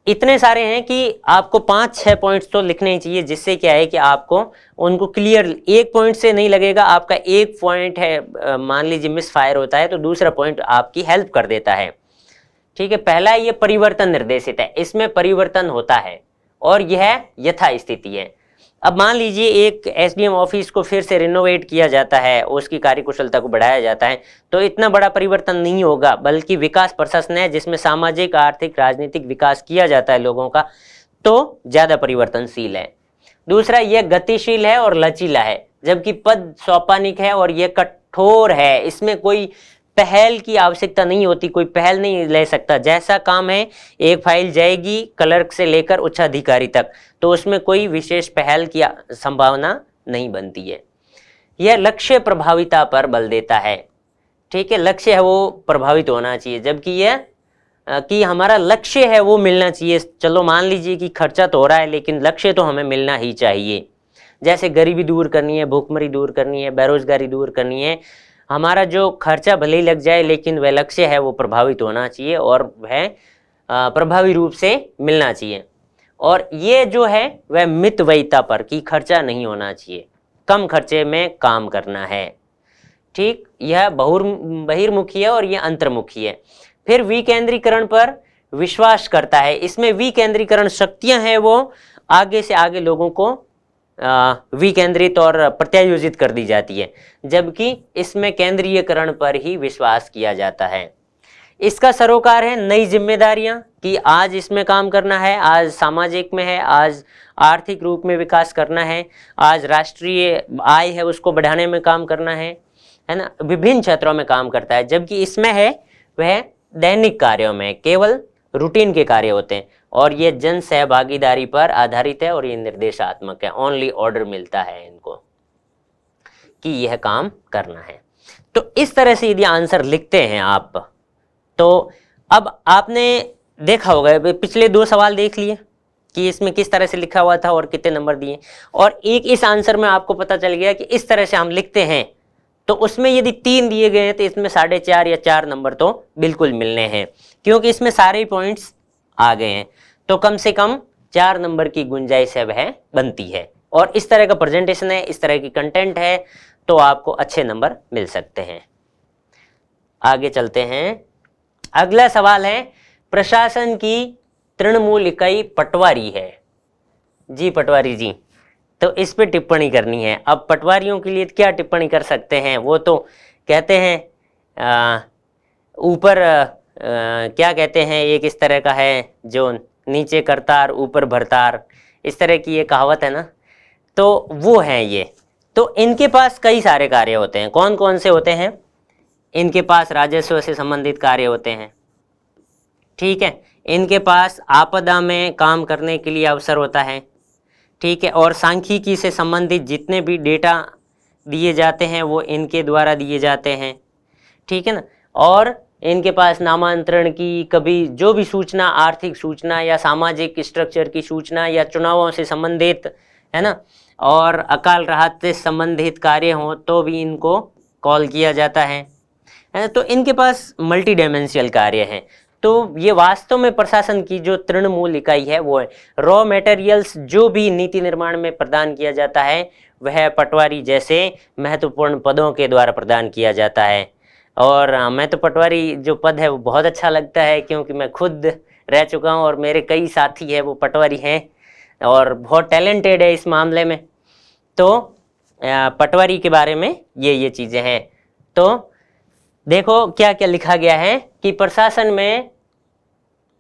इतने सारे हैं कि आपको 5-6 पॉइंट्स तो लिखने ही चाहिए, जिससे क्या है कि आपको उनको क्लियर, एक पॉइंट से नहीं लगेगा। आपका एक पॉइंट है, मान लीजिए मिस फायर होता है तो दूसरा पॉइंट आपकी हेल्प कर देता है। ठीक है, पहला ये परिवर्तन निर्देशित है, इसमें परिवर्तन होता है और यह यथा स्थिति है। अब मान लीजिए एक SDM ऑफिस को फिर से रिनोवेट किया जाता है, उसकी कार्यकुशलता को बढ़ाया जाता है, तो इतना बड़ा परिवर्तन नहीं होगा, बल्कि विकास प्रशासन है जिसमें सामाजिक, आर्थिक, राजनीतिक विकास किया जाता है लोगों का, तो ज्यादा परिवर्तनशील है। दूसरा, यह गतिशील है और लचीला है, जबकि पद सोपानिक है और यह कठोर है, इसमें कोई पहल की आवश्यकता नहीं होती, कोई पहल नहीं ले सकता। जैसा काम है, एक फाइल जाएगी क्लर्क से लेकर उच्च अधिकारी तक, तो उसमें कोई विशेष पहल की संभावना नहीं बनती है। यह लक्ष्य प्रभाविता पर बल देता है, ठीक है, लक्ष्य है वो प्रभावित होना चाहिए, जबकि यह कि हमारा लक्ष्य है वो मिलना चाहिए। चलो मान लीजिए कि खर्चा तो हो रहा है, लेकिन लक्ष्य तो हमें मिलना ही चाहिए। जैसे गरीबी दूर करनी है, भूखमरी दूर करनी है, बेरोजगारी दूर करनी है, हमारा जो खर्चा भले ही लग जाए लेकिन वह लक्ष्य है वो प्रभावित होना चाहिए और वह प्रभावी रूप से मिलना चाहिए। और ये जो है वह मितव्ययिता पर कि खर्चा नहीं होना चाहिए, कम खर्चे में काम करना है। ठीक, यह बहिर्मुखी है और यह अंतर्मुखी है। फिर विकेंद्रीकरण पर विश्वास करता है। इसमें विकेंद्रीकरण शक्तियां हैं वो आगे से आगे लोगों को विकेंद्रित और प्रत्यायोजित कर दी जाती है, जबकि इसमें केंद्रीयकरण पर ही विश्वास किया जाता है। इसका सरोकार है नई जिम्मेदारियां कि आज इसमें काम करना है, आज सामाजिक में है, आज आर्थिक रूप में विकास करना है, आज राष्ट्रीय आय है उसको बढ़ाने में काम करना है ना, विभिन्न क्षेत्रों में काम करता है। जबकि इसमें है वह दैनिक कार्यों में केवल रूटीन के कार्य होते हैं और ये जन सहभागीदारी पर आधारित है और ये निर्देशात्मक है, ओनली ऑर्डर मिलता है इनको कि यह काम करना है। तो इस तरह से यदि आंसर लिखते हैं आप, तो अब आपने देखा होगा, पिछले 2 सवाल देख लिए कि इसमें किस तरह से लिखा हुआ था और कितने नंबर दिए, और एक इस आंसर में आपको पता चल गया कि इस तरह से हम लिखते हैं। तो उसमें यदि 3 दिए गए हैं तो इसमें 4.5 या 4 नंबर तो बिल्कुल मिलने हैं, क्योंकि इसमें सारे पॉइंट्स आ गए हैं। तो कम से कम 4 नंबर की गुंजाइश है वह बनती है। और इस तरह का प्रेजेंटेशन है, इस तरह की कंटेंट है, तो आपको अच्छे नंबर मिल सकते हैं। आगे चलते हैं। अगला सवाल है, प्रशासन की तृणमूल इकाई पटवारी है। जी पटवारी जी, तो इस पे टिप्पणी करनी है। अब पटवारियों के लिए क्या टिप्पणी कर सकते हैं, वो तो कहते हैं ऊपर क्या कहते हैं, एक इस तरह का है जो नीचे करतार ऊपर भरतार, इस तरह की ये कहावत है ना, तो वो है ये। तो इनके पास कई सारे कार्य होते हैं। कौन कौन से होते हैं? इनके पास राजस्व से संबंधित कार्य होते हैं, ठीक है। इनके पास आपदा में काम करने के लिए अवसर होता है, ठीक है। और सांख्यिकी से संबंधित जितने भी डेटा दिए जाते हैं वो इनके द्वारा दिए जाते हैं, ठीक है ना। और इनके पास नामांतरण की कभी जो भी सूचना, आर्थिक सूचना या सामाजिक स्ट्रक्चर की सूचना या चुनावों से संबंधित, है ना, और अकाल राहत से संबंधित कार्य हों तो भी इनको कॉल किया जाता है ना। तो इनके पास मल्टी डायमेंशनल कार्य हैं। तो ये वास्तव में प्रशासन की जो तृणमूल इकाई है वो है। रॉ मटेरियल्स जो भी नीति निर्माण में प्रदान किया जाता है वह पटवारी जैसे महत्वपूर्ण पदों के द्वारा प्रदान किया जाता है। और मैं तो पटवारी जो पद है वो बहुत अच्छा लगता है, क्योंकि मैं खुद रह चुका हूँ और मेरे कई साथी हैं वो पटवारी हैं और बहुत टैलेंटेड है इस मामले में। तो पटवारी के बारे में ये चीज़ें हैं। तो देखो क्या क्या लिखा गया है कि प्रशासन में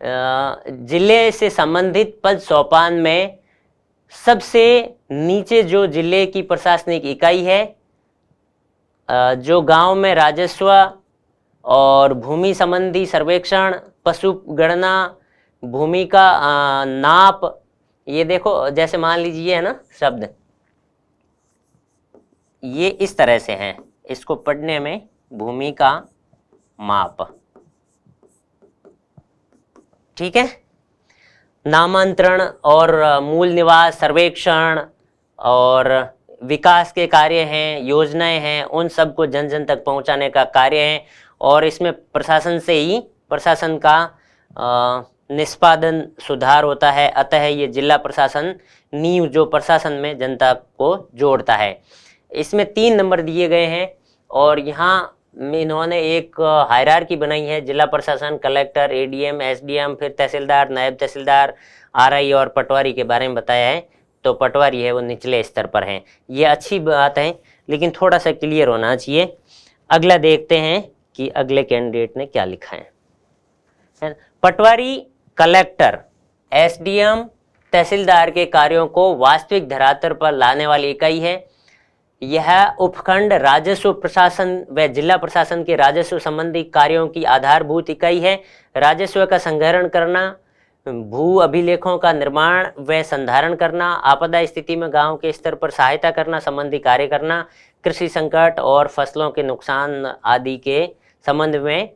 जिले से संबंधित पद सोपान में सबसे नीचे जो जिले की प्रशासनिक इकाई है, जो गांव में राजस्व और भूमि संबंधी सर्वेक्षण, पशु गणना, भूमि का नाप, ये देखो जैसे मान लीजिए है ना शब्द, ये इस तरह से हैं, इसको पढ़ने में भूमि का माप, ठीक है। नामांतरण और मूल निवास सर्वेक्षण और विकास के कार्य हैं, योजनाएं हैं, उन सब को जन जन तक पहुंचाने का कार्य है। और इसमें प्रशासन से ही प्रशासन का निष्पादन सुधार होता है। अतः ये जिला प्रशासन नींव जो प्रशासन में जनता को जोड़ता है। इसमें 3 नंबर दिए गए हैं और यहाँ इन्होंने एक हायरार्की बनाई है। जिला प्रशासन, कलेक्टर, एडीएम, एसडीएम, फिर तहसीलदार, नायब तहसीलदार, आरआई और पटवारी के बारे में बताया है। तो पटवारी है वो निचले स्तर पर हैं। ये अच्छी बात है, लेकिन थोड़ा सा क्लियर होना चाहिए। अगला देखते हैं कि अगले कैंडिडेट ने क्या लिखा है। पटवारी कलेक्टर, एसडीएम, तहसीलदार के कार्यों को वास्तविक धरातल पर लाने वाली इकाई है। यह उपखंड राजस्व प्रशासन व जिला प्रशासन के राजस्व संबंधी कार्यों की आधारभूत इकाई है। राजस्व का संग्रहण करना, भू अभिलेखों का निर्माण व संधारण करना, आपदा स्थिति में गांव के स्तर पर सहायता करना संबंधी कार्य करना, कृषि संकट और फसलों के नुकसान आदि के संबंध में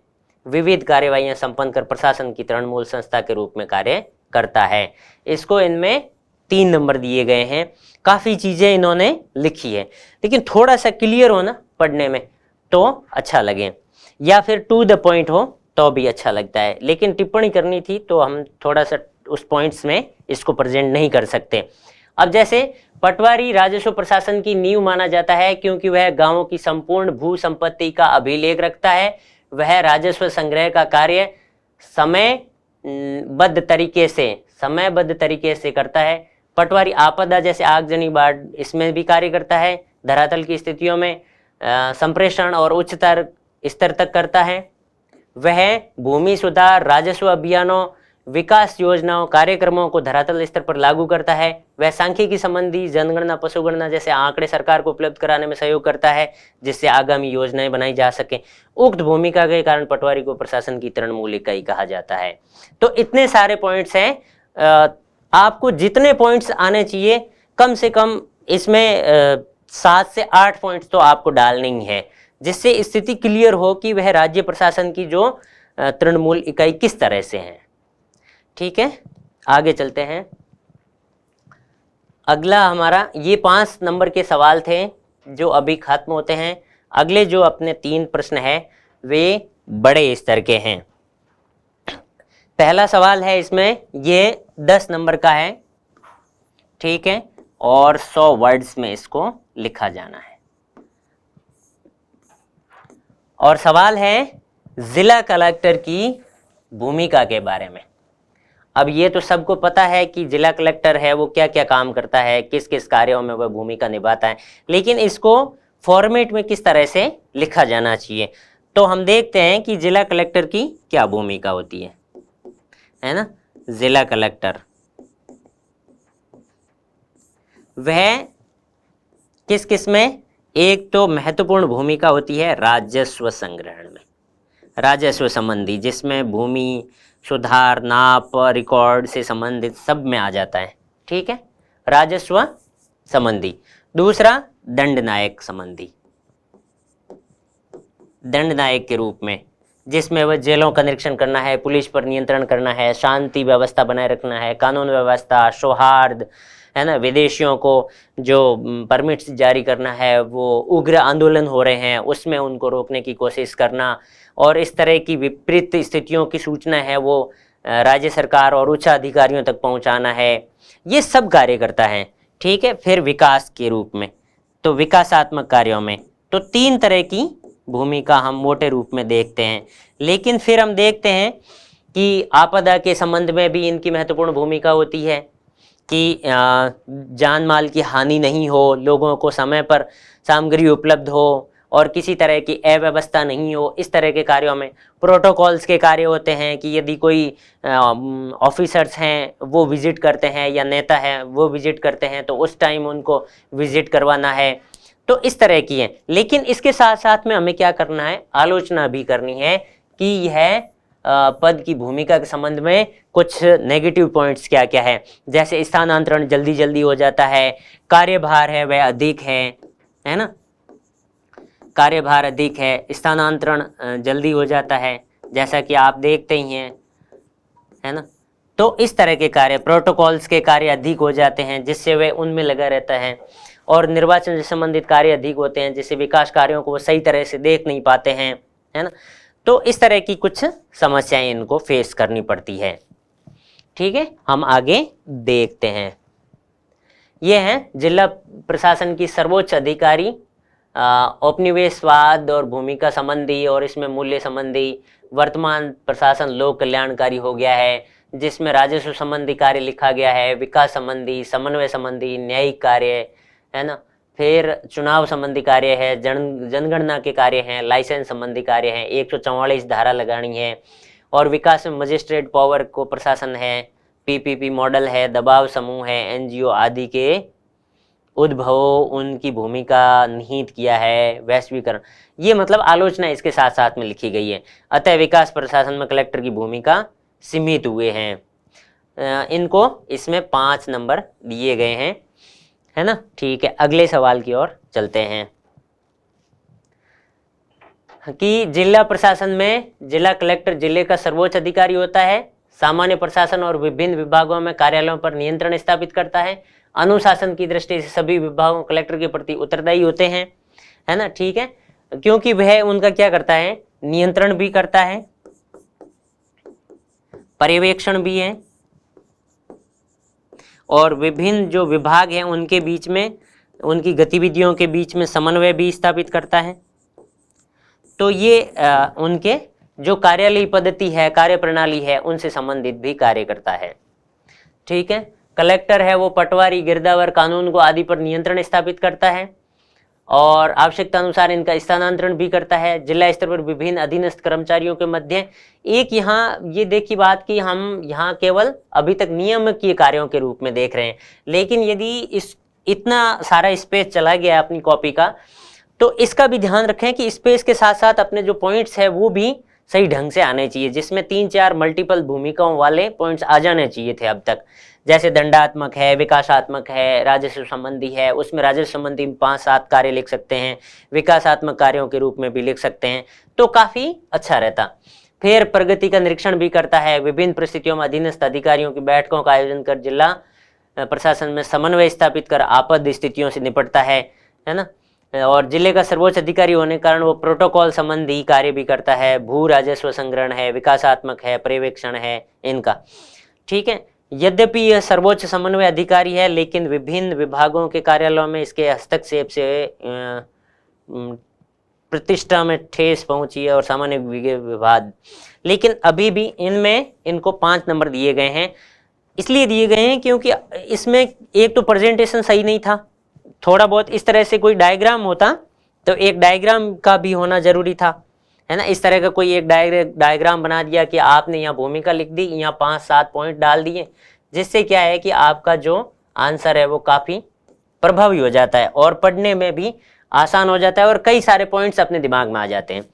विविध कार्यवाहियां संपन्न कर प्रशासन की तृणमूल संस्था के रूप में कार्य करता है। इसको इनमें 3 नंबर दिए गए हैं। काफ़ी चीज़ें इन्होंने लिखी है, लेकिन थोड़ा सा क्लियर हो ना पढ़ने में तो अच्छा लगे, या फिर टू द पॉइंट हो तो भी अच्छा लगता है। लेकिन टिप्पणी करनी थी तो हम थोड़ा सा उस पॉइंट्स में इसको प्रेजेंट नहीं कर सकते। अब जैसे पटवारी राजस्व प्रशासन की नींव माना जाता है क्योंकि वह गांवों की संपूर्ण भू संपत्ति का अभिलेख रखता है। वह राजस्व संग्रह का कार्य समयबद्ध तरीके से करता है। पटवारी आपदा जैसे आगजनी बाढ़ इसमें भी कार्य करता है। धरातल की स्थितियों में संप्रेषण और उच्चतर स्तर तक करता है। वह भूमि सुधार, राजस्व अभियानों, विकास योजनाओं, कार्यक्रमों को धरातल स्तर पर लागू करता है। वह सांख्यिकी संबंधी जनगणना, पशुगणना जैसे आंकड़े सरकार को उपलब्ध कराने में सहयोग करता है जिससे आगामी योजनाएं बनाई जा सके। उक्त भूमिका के कारण पटवारी को प्रशासन की तृणमूल इकाई कहा जाता है। तो इतने सारे पॉइंट्स हैं। आपको जितने पॉइंट्स आने चाहिए कम से कम इसमें 7 से 8 पॉइंट्स तो आपको डालने ही है, जिससे स्थिति क्लियर हो कि वह राज्य प्रशासन की जो तृणमूल इकाई किस तरह से है। ठीक है, आगे चलते हैं। अगला हमारा ये 5 नंबर के सवाल थे जो अभी खत्म होते हैं। अगले जो अपने 3 प्रश्न है वे बड़े स्तर के हैं। पहला सवाल है इसमें, ये 10 नंबर का है, ठीक है, और 100 वर्ड्स में इसको लिखा जाना है। और सवाल है जिला कलेक्टर की भूमिका के बारे में। अब ये तो सबको पता है कि जिला कलेक्टर है वो क्या क्या काम करता है, किस किस कार्यों में वह भूमिका निभाता है, लेकिन इसको फॉर्मेट में किस तरह से लिखा जाना चाहिए। तो हम देखते हैं कि जिला कलेक्टर की क्या भूमिका होती है ना। जिला कलेक्टर वह किस किस में, एक तो महत्वपूर्ण भूमिका होती है राजस्व संग्रहण में, राजस्व संबंधी, जिसमें भूमि सुधार, नाप, रिकॉर्ड से संबंधित सब में आ जाता है। ठीक है, राजस्व संबंधी। दूसरा दंडनायक संबंधी, दंडनायक के रूप में, जिसमें वह जेलों का निरीक्षण करना है, पुलिस पर नियंत्रण करना है, शांति व्यवस्था बनाए रखना है, कानून व्यवस्था, सौहार्द, है ना, विदेशियों को जो परमिट्स जारी करना है, वो उग्र आंदोलन हो रहे हैं उसमें उनको रोकने की कोशिश करना, और इस तरह की विपरीत स्थितियों की सूचना है वो राज्य सरकार और उच्च अधिकारियों तक पहुंचाना है। ये सब कार्य करता है। ठीक है, फिर विकास के रूप में, तो विकासात्मक कार्यों में तो 3 तरह की भूमिका हम मोटे रूप में देखते हैं। लेकिन फिर हम देखते हैं कि आपदा के संबंध में भी इनकी महत्वपूर्ण भूमिका होती है कि जान माल की हानि नहीं हो, लोगों को समय पर सामग्री उपलब्ध हो और किसी तरह की अव्यवस्था नहीं हो। इस तरह के कार्यों में प्रोटोकॉल्स के कार्य होते हैं कि यदि कोई ऑफिसर्स हैं वो विजिट करते हैं या नेता है वो विजिट करते हैं तो उस टाइम उनको विजिट करवाना है। तो इस तरह की है। लेकिन इसके साथ साथ में हमें क्या करना है, आलोचना भी करनी है कि यह पद की भूमिका के संबंध में कुछ नेगेटिव पॉइंट्स क्या क्या है। जैसे स्थानांतरण जल्दी जल्दी हो जाता है, कार्यभार है वह अधिक है ना, कार्यभार अधिक है, स्थानांतरण जल्दी हो जाता है, जैसा कि आप देखते ही हैं, है ना। तो इस तरह के कार्य, प्रोटोकॉल्स के कार्य अधिक हो जाते हैं जिससे वे उनमें लगा रहता है, और निर्वाचन से संबंधित कार्य अधिक होते हैं जिससे विकास कार्यों को वो सही तरह से देख नहीं पाते हैं, है ना। तो इस तरह की कुछ समस्याएं इनको फेस करनी पड़ती है। ठीक है, हम आगे देखते हैं। ये है जिला प्रशासन की सर्वोच्च अधिकारी, औपनिवेशवाद और भूमिका संबंधी और इसमें मूल्य संबंधी। वर्तमान प्रशासन लोक कल्याणकारी हो गया है जिसमें राजस्व संबंधी कार्य लिखा गया है, विकास संबंधी, समन्वय संबंधी, न्यायिक कार्य, है ना, फिर चुनाव संबंधी कार्य है, जनगणना के कार्य हैं, लाइसेंस संबंधी कार्य हैं, 144 धारा लगानी है, और विकास में मजिस्ट्रेट पावर को प्रशासन है, पीपीपी मॉडल है, दबाव समूह है, एनजीओ आदि के उद्भव उनकी भूमिका निहित किया है, वैश्वीकरण। ये मतलब आलोचना इसके साथ साथ में लिखी गई है। अतः विकास प्रशासन में कलेक्टर की भूमिका सीमित हुए हैं। इनको इसमें 5 नंबर दिए गए हैं, है ना। ठीक है, अगले सवाल की ओर चलते हैं। कि जिला प्रशासन में जिला कलेक्टर जिले का सर्वोच्च अधिकारी होता है, सामान्य प्रशासन और विभिन्न विभागों में कार्यालयों पर नियंत्रण स्थापित करता है, अनुशासन की दृष्टि से सभी विभागों कलेक्टर के प्रति उत्तरदायी होते हैं, है ना, ठीक है, क्योंकि वह उनका क्या करता है, नियंत्रण भी करता है, पर्यवेक्षण भी है, और विभिन्न जो विभाग हैं उनके बीच में, उनकी गतिविधियों के बीच में समन्वय भी स्थापित करता है। तो ये उनके जो कार्यालयीय पद्धति है, कार्यप्रणाली है, उनसे संबंधित भी कार्य करता है। ठीक है, कलेक्टर है वो पटवारी, गिरदावर, कानून को आदि पर नियंत्रण स्थापित करता है और आवश्यकता अनुसार इनका स्थानांतरण भी करता है। जिला स्तर पर विभिन्न अधीनस्थ कर्मचारियों के मध्य एक यहाँ ये देखी बात कि हम यहाँ केवल अभी तक नियामकीय कार्यों के रूप में देख रहे हैं, लेकिन यदि इस इतना सारा स्पेस चला गया अपनी कॉपी का, तो इसका भी ध्यान रखें कि स्पेस के साथ साथ अपने जो पॉइंट्स है वो भी सही ढंग से आने चाहिए, जिसमें 3-4 मल्टीपल भूमिकाओं वाले पॉइंट्स आ जाने चाहिए थे अब तक। जैसे दंडात्मक है, विकासात्मक है, राजस्व संबंधी है, उसमें राजस्व संबंधी 5-7 कार्य लिख सकते हैं, विकासात्मक कार्यों के रूप में भी लिख सकते हैं, तो काफी अच्छा रहता। फिर प्रगति का निरीक्षण भी करता है, विभिन्न परिस्थितियों में अधीनस्थ अधिकारियों की बैठकों का आयोजन कर जिला प्रशासन में समन्वय स्थापित कर आपद स्थितियों से निपटता है ना, और जिले का सर्वोच्च अधिकारी होने के कारण वो प्रोटोकॉल संबंधी कार्य भी करता है, भू राजस्व संग्रहण है, विकासात्मक है, पर्यवेक्षण है इनका। ठीक है, यद्यपि यह सर्वोच्च समन्वय अधिकारी है, लेकिन विभिन्न विभागों के कार्यालयों में इसके हस्तक्षेप से प्रतिष्ठा में ठेस पहुंची है और सामान्य विवाद, लेकिन अभी भी इनमें इनको 5 नंबर दिए गए हैं। इसलिए दिए गए हैं क्योंकि इसमें एक तो प्रेजेंटेशन सही नहीं था, थोड़ा बहुत इस तरह से कोई डायग्राम होता तो एक डायग्राम का भी होना जरूरी था, है ना। इस तरह का कोई एक डायग्राम बना दिया कि आपने यहाँ भूमिका लिख दी, यहाँ 5-7 पॉइंट डाल दिए, जिससे क्या है कि आपका जो आंसर है वो काफी प्रभावी हो जाता है और पढ़ने में भी आसान हो जाता है और कई सारे पॉइंट्स अपने दिमाग में आ जाते हैं।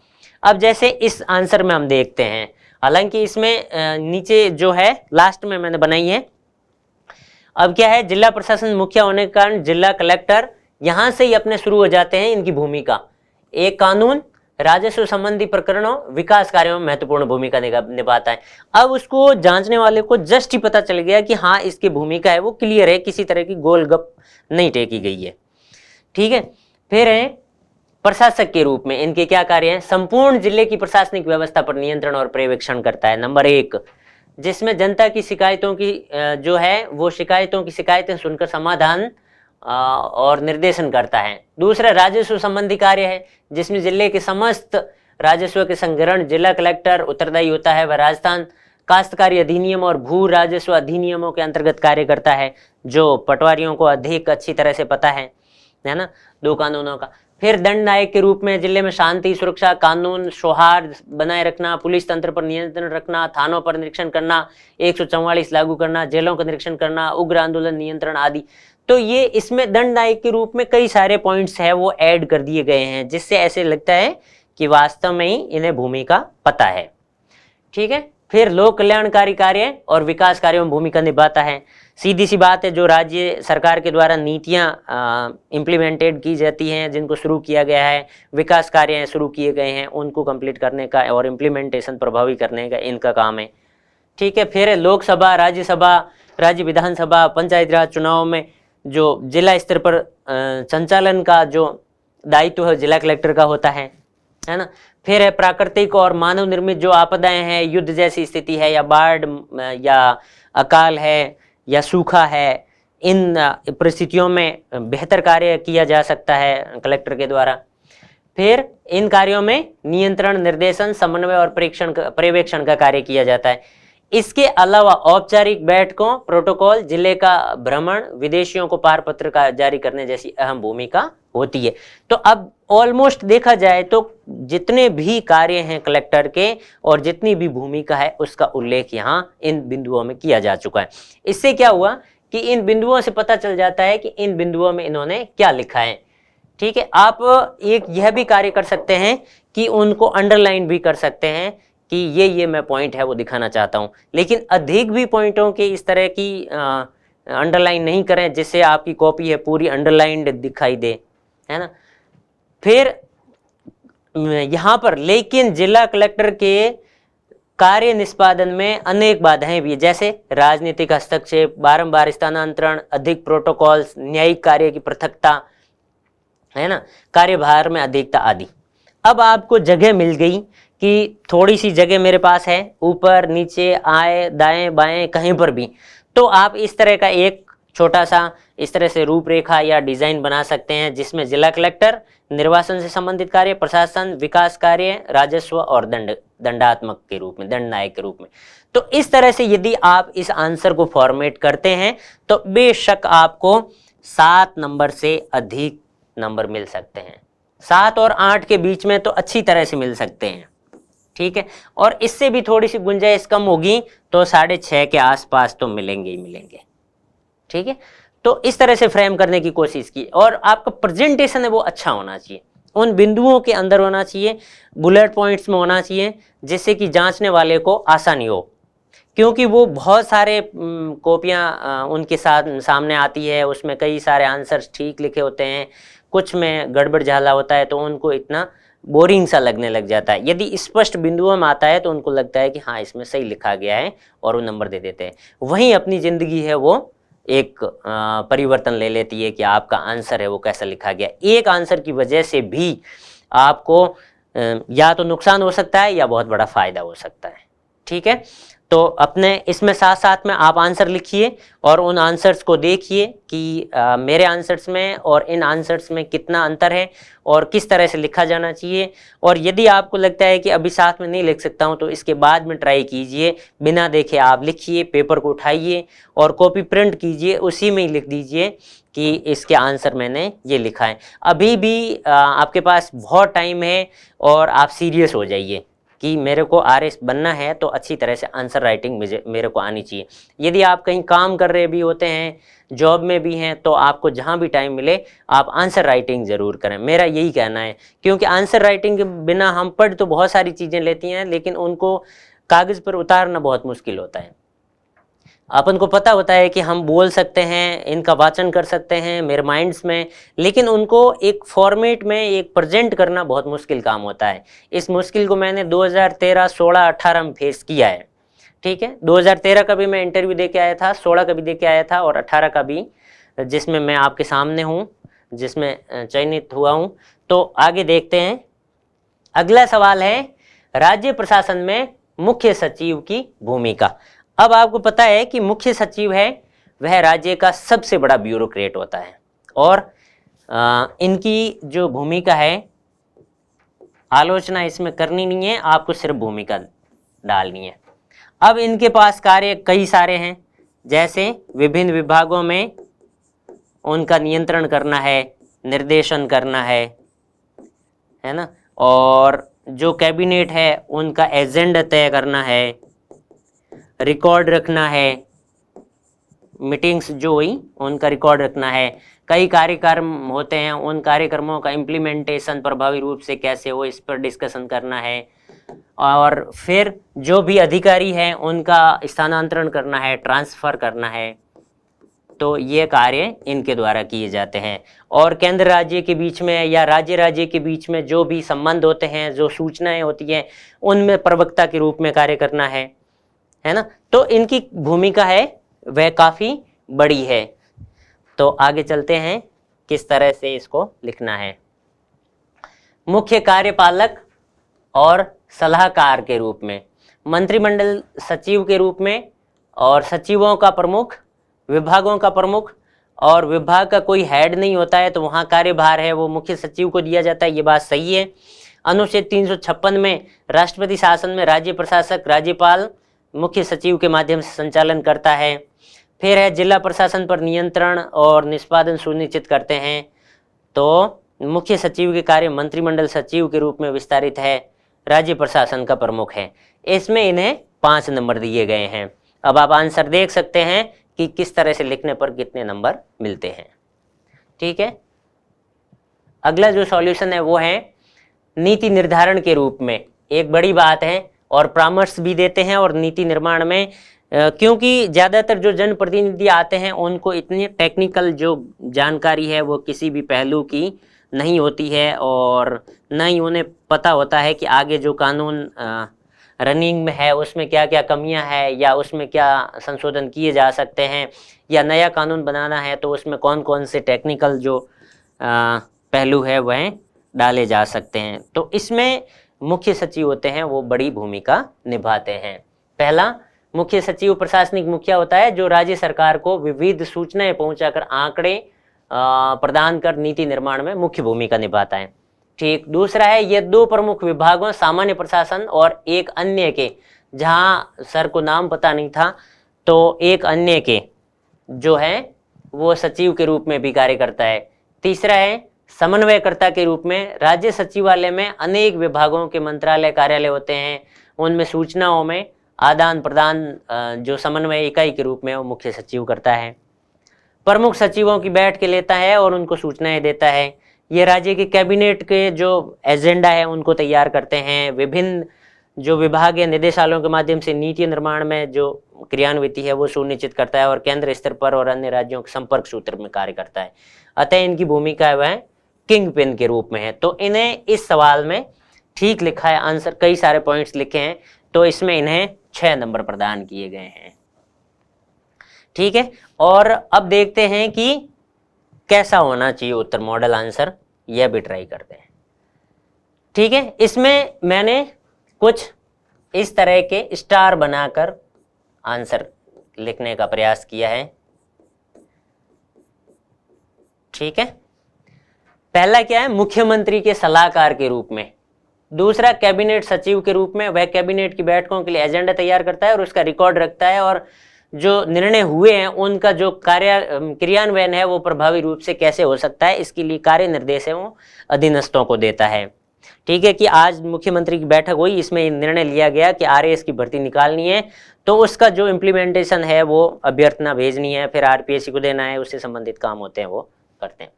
अब जैसे इस आंसर में हम देखते हैं, हालांकि इसमें नीचे जो है लास्ट में मैंने बनाई है। अब क्या है, जिला प्रशासन मुखिया होने के कारण जिला कलेक्टर यहां से ही अपने शुरू हो जाते हैं इनकी भूमिका। एक कानून, राजस्व संबंधी प्रकरणों, विकास कार्यों में महत्वपूर्ण भूमिका निभाता है। अब उसको जांचने वाले को जस्ट ही पता चल गया कि हाँ इसकी भूमिका है वो क्लियर है, किसी तरह की गोलगप नहीं टेकी गई है। ठीक है, फिर है प्रशासक के रूप में इनके क्या कार्य हैं, संपूर्ण जिले की प्रशासनिक व्यवस्था पर नियंत्रण और पर्यवेक्षण करता है। नंबर 1, जिसमें जनता की शिकायतों की जो है वो शिकायतें सुनकर समाधान और निर्देशन करता है। दूसरा, राजस्व संबंधी कार्य है, जिसमें जिले के समस्त राजस्व के संग्रहण जिला कलेक्टर उत्तरदायी होता है। वह राजस्थान काश्तकारी अधिनियम और भू राजस्व अधिनियमों के अंतर्गत कार्य करता है, जो पटवारियों को अधिक अच्छी तरह से पता है ना, 2 कानूनों का। फिर दंड नायक के रूप में जिले में शांति, सुरक्षा, कानून, सौहार्द बनाए रखना, पुलिस तंत्र पर नियंत्रण रखना, थानों पर निरीक्षण करना, 144 लागू करना, जेलों का निरीक्षण करना, उग्र आंदोलन नियंत्रण आदि। तो ये इसमें दंड नायक के रूप में कई सारे पॉइंट्स हैं वो ऐड कर दिए गए हैं, जिससे ऐसे लगता है कि वास्तव में ही इन्हें भूमिका पता है। ठीक है, फिर लोक कल्याणकारी कार्य और विकास कार्यों में भूमिका निभाता है। सीधी सी बात है, जो राज्य सरकार के द्वारा नीतियां इम्प्लीमेंटेड की जाती हैं, जिनको शुरू किया गया है, विकास कार्य शुरू किए गए हैं, उनको कंप्लीट करने का और इम्प्लीमेंटेशन प्रभावी करने का इनका काम है। ठीक है, फिर लोकसभा, राज्यसभा, राज्य विधानसभा, पंचायती राज चुनाव में जो जिला स्तर पर संचालन का जो दायित्व है जिला कलेक्टर का होता है ना। फिर है प्राकृतिक और मानव निर्मित जो आपदाएं हैं, युद्ध जैसी स्थिति है या बाढ़ या अकाल है या सूखा है, इन परिस्थितियों में बेहतर कार्य किया जा सकता है कलेक्टर के द्वारा। फिर इन कार्यों में नियंत्रण, निर्देशन, समन्वय और पर्यवेक्षण का कार्य किया जाता है। इसके अलावा औपचारिक बैठकों, प्रोटोकॉल, जिले का भ्रमण, विदेशियों को पारपत्र का जारी करने जैसी अहम भूमिका होती है। तो अब ऑलमोस्ट देखा जाए तो जितने भी कार्य हैं कलेक्टर के और जितनी भी भूमिका है उसका उल्लेख यहाँ इन बिंदुओं में किया जा चुका है। इससे क्या हुआ कि इन बिंदुओं से पता चल जाता है कि इन बिंदुओं में इन्होंने क्या लिखा है। ठीक है, आप एक यह भी कार्य कर सकते हैं कि उनको अंडरलाइन भी कर सकते हैं कि ये मैं पॉइंट है वो दिखाना चाहता हूं, लेकिन अधिक भी पॉइंटों के इस तरह की अंडरलाइन नहीं करें जिससे आपकी कॉपी है पूरी अंडरलाइंड दिखाई दे, है ना। फिर यहाँ पर लेकिन जिला कलेक्टर के कार्य निष्पादन में अनेक बाधाएं भी है, जैसे राजनीतिक हस्तक्षेप, बारंबार स्थानांतरण, अधिक प्रोटोकॉल्स, न्यायिक कार्य की पृथकता, है ना, कार्यभार में अधिकता आदि। अब आपको जगह मिल गई कि थोड़ी सी जगह मेरे पास है, ऊपर नीचे आए दाएं बाएं कहीं पर भी, तो आप इस तरह का एक छोटा सा इस तरह से रूपरेखा या डिजाइन बना सकते हैं, जिसमें जिला कलेक्टर निर्वाचन से संबंधित कार्य, प्रशासन, विकास कार्य, राजस्व और दंडात्मक के रूप में, दंड नायक के रूप में। तो इस तरह से यदि आप इस आंसर को फॉर्मेट करते हैं तो बेशक आपको 7 नंबर से अधिक नंबर मिल सकते हैं। 7 और 8 के बीच में तो अच्छी तरह से मिल सकते हैं, ठीक है, और इससे भी थोड़ी सी गुंजाइश कम होगी तो 6.5 के आसपास तो मिलेंगे ही मिलेंगे, ठीक है। तो इस तरह से फ्रेम करने की कोशिश की, और आपका प्रेजेंटेशन है वो अच्छा होना चाहिए, उन बिंदुओं के अंदर होना चाहिए, बुलेट पॉइंट्स में होना चाहिए, जिससे कि जांचने वाले को आसानी हो, क्योंकि वो बहुत सारे कॉपियां उनके साथ सामने आती है, उसमें कई सारे आंसर्स ठीक लिखे होते हैं, कुछ में गड़बड़ झाला होता है, तो उनको इतना बोरिंग सा लगने लग जाता है। यदि स्पष्ट बिंदुओं में आता है तो उनको लगता है कि हाँ इसमें सही लिखा गया है, और वो नंबर दे देते हैं। वहीं अपनी जिंदगी है वो एक परिवर्तन ले लेती है कि आपका आंसर है वो कैसा लिखा गया। एक आंसर की वजह से भी आपको या तो नुकसान हो सकता है या बहुत बड़ा फायदा हो सकता है, ठीक है। तो अपने इसमें साथ साथ में आप आंसर लिखिए और उन आंसर्स को देखिए कि मेरे आंसर्स में और इन आंसर्स में कितना अंतर है और किस तरह से लिखा जाना चाहिए। और यदि आपको लगता है कि अभी साथ में नहीं लिख सकता हूं तो इसके बाद में ट्राई कीजिए, बिना देखे आप लिखिए, पेपर को उठाइए और कॉपी प्रिंट कीजिए, उसी में ही लिख दीजिए कि इसके आंसर मैंने ये लिखा है। अभी भी आपके पास बहुत टाइम है और आप सीरियस हो जाइए कि मेरे को RS बनना है, तो अच्छी तरह से आंसर राइटिंग मेरे को आनी चाहिए। यदि आप कहीं काम कर रहे भी होते हैं, जॉब में भी हैं, तो आपको जहां भी टाइम मिले आप आंसर राइटिंग ज़रूर करें, मेरा यही कहना है। क्योंकि आंसर राइटिंग के बिना हम पढ़ तो बहुत सारी चीज़ें लेती हैं, लेकिन उनको कागज़ पर उतारना बहुत मुश्किल होता है। अपन को पता होता है कि हम बोल सकते हैं, इनका वाचन कर सकते हैं मेरे माइंड्स में, लेकिन उनको एक फॉर्मेट में एक प्रेजेंट करना बहुत मुश्किल काम होता है। इस मुश्किल को मैंने 2013, 16, 18 में फेस किया है, ठीक है। 2013 का भी मैं इंटरव्यू दे के आया था, 16 का भी दे के आया था और 18 का भी, जिसमें मैं आपके सामने हूँ, जिसमें चयनित हुआ हूँ। तो आगे देखते हैं। अगला सवाल है राज्य प्रशासन में मुख्य सचिव की भूमिका। अब आपको पता है कि मुख्य सचिव है वह राज्य का सबसे बड़ा ब्यूरोक्रेट होता है, और इनकी जो भूमिका है, आलोचना इसमें करनी नहीं है, आपको सिर्फ भूमिका डालनी है। अब इनके पास कार्य कई सारे हैं, जैसे विभिन्न विभागों में उनका नियंत्रण करना है, निर्देशन करना है ना, और जो कैबिनेट है उनका एजेंडा तय करना है, रिकॉर्ड रखना है, मीटिंग्स जो हुई उनका रिकॉर्ड रखना है, कई कार्यक्रम होते हैं उन कार्यक्रमों का इम्प्लीमेंटेशन प्रभावी रूप से कैसे हो इस पर डिस्कशन करना है, और फिर जो भी अधिकारी हैं उनका स्थानांतरण करना है, ट्रांसफ़र करना है। तो ये कार्य इनके द्वारा किए जाते हैं। और केंद्र राज्य के बीच में या राज्य राज्य के बीच में जो भी संबंध होते हैं, जो सूचनाएं होती हैं, उनमें प्रवक्ता के रूप में कार्य करना है ना। तो इनकी भूमिका है वह काफ़ी बड़ी है। तो आगे चलते हैं किस तरह से इसको लिखना है। मुख्य कार्यपालक और सलाहकार के रूप में, मंत्रिमंडल सचिव के रूप में, और सचिवों का प्रमुख, विभागों का प्रमुख, और विभाग का कोई हेड नहीं होता है तो वहाँ कार्यभार है वो मुख्य सचिव को दिया जाता है। ये बात सही है। अनुच्छेद 356 में राष्ट्रपति शासन में राज्य प्रशासक राज्यपाल मुख्य सचिव के माध्यम से संचालन करता है। फिर है जिला प्रशासन पर नियंत्रण और निष्पादन सुनिश्चित करते हैं। तो मुख्य सचिव के कार्य मंत्रिमंडल सचिव के रूप में विस्तारित है, राज्य प्रशासन का प्रमुख है। इसमें इन्हें 5 नंबर दिए गए हैं। अब आप आंसर देख सकते हैं कि किस तरह से लिखने पर कितने नंबर मिलते हैं, ठीक है। अगला जो सॉल्यूशन है वो है नीति निर्धारण के रूप में। एक बड़ी बात है, और परामर्श भी देते हैं और नीति निर्माण में, क्योंकि ज़्यादातर जो जनप्रतिनिधि आते हैं उनको इतनी टेक्निकल जो जानकारी है वो किसी भी पहलू की नहीं होती है और न ही उन्हें पता होता है कि आगे जो कानून रनिंग में है उसमें क्या क्या कमियां हैं या उसमें क्या संशोधन किए जा सकते हैं, या नया कानून बनाना है तो उसमें कौन कौन से टेक्निकल जो पहलू है वह डाले जा सकते हैं। तो इसमें मुख्य सचिव होते हैं वो बड़ी भूमिका निभाते हैं। पहला, मुख्य सचिव प्रशासनिक मुखिया होता है जो राज्य सरकार को विविध सूचनाएं पहुंचाकर आंकड़े प्रदान कर नीति निर्माण में मुख्य भूमिका निभाता है। ठीक। दूसरा है, ये दो प्रमुख विभागों सामान्य प्रशासन और एक अन्य के, जहां सर को नाम पता नहीं था तो एक अन्य के जो है वो सचिव के रूप में भी कार्य करता है। तीसरा है, समन्वयकर्ता के रूप में राज्य सचिवालय में अनेक विभागों के मंत्रालय कार्यालय होते हैं, उनमें सूचनाओं में आदान प्रदान जो समन्वय इकाई के रूप में वो मुख्य सचिव करता है। प्रमुख सचिवों की बैठ के लेता है और उनको सूचनाएं देता है। ये राज्य के कैबिनेट के जो एजेंडा है उनको तैयार करते हैं। विभिन्न जो विभाग या निदेशालयों के माध्यम से नीति निर्माण में जो क्रियान्विति है वो सुनिश्चित करता है और केंद्र स्तर पर और अन्य राज्यों के संपर्क सूत्र में कार्य करता है। अतः इनकी भूमिका है वह किंग पिन के रूप में है। तो इन्हें इस सवाल में ठीक लिखा है आंसर, कई सारे पॉइंट्स लिखे हैं तो इसमें इन्हें 6 नंबर प्रदान किए गए हैं। ठीक है, और अब देखते हैं कि कैसा होना चाहिए उत्तर, मॉडल आंसर, यह भी ट्राई करते हैं। ठीक है, इसमें मैंने कुछ इस तरह के स्टार बनाकर आंसर लिखने का प्रयास किया है। ठीक है, पहला क्या है, मुख्यमंत्री के सलाहकार के रूप में। दूसरा, कैबिनेट सचिव के रूप में, वह कैबिनेट की बैठकों के लिए एजेंडा तैयार करता है और उसका रिकॉर्ड रखता है और जो निर्णय हुए हैं उनका जो क्रियान्वयन है वो प्रभावी रूप से कैसे हो सकता है इसके लिए कार्य निर्देश है वो अधीनस्थों को देता है। ठीक है, कि आज मुख्यमंत्री की बैठक हुई, इसमें निर्णय लिया गया कि आरएएस की भर्ती निकालनी है, तो उसका जो इम्प्लीमेंटेशन है वो अभ्यर्थना भेजनी है, फिर आरपीएससी को देना है, उससे संबंधित काम होते हैं वो करते हैं।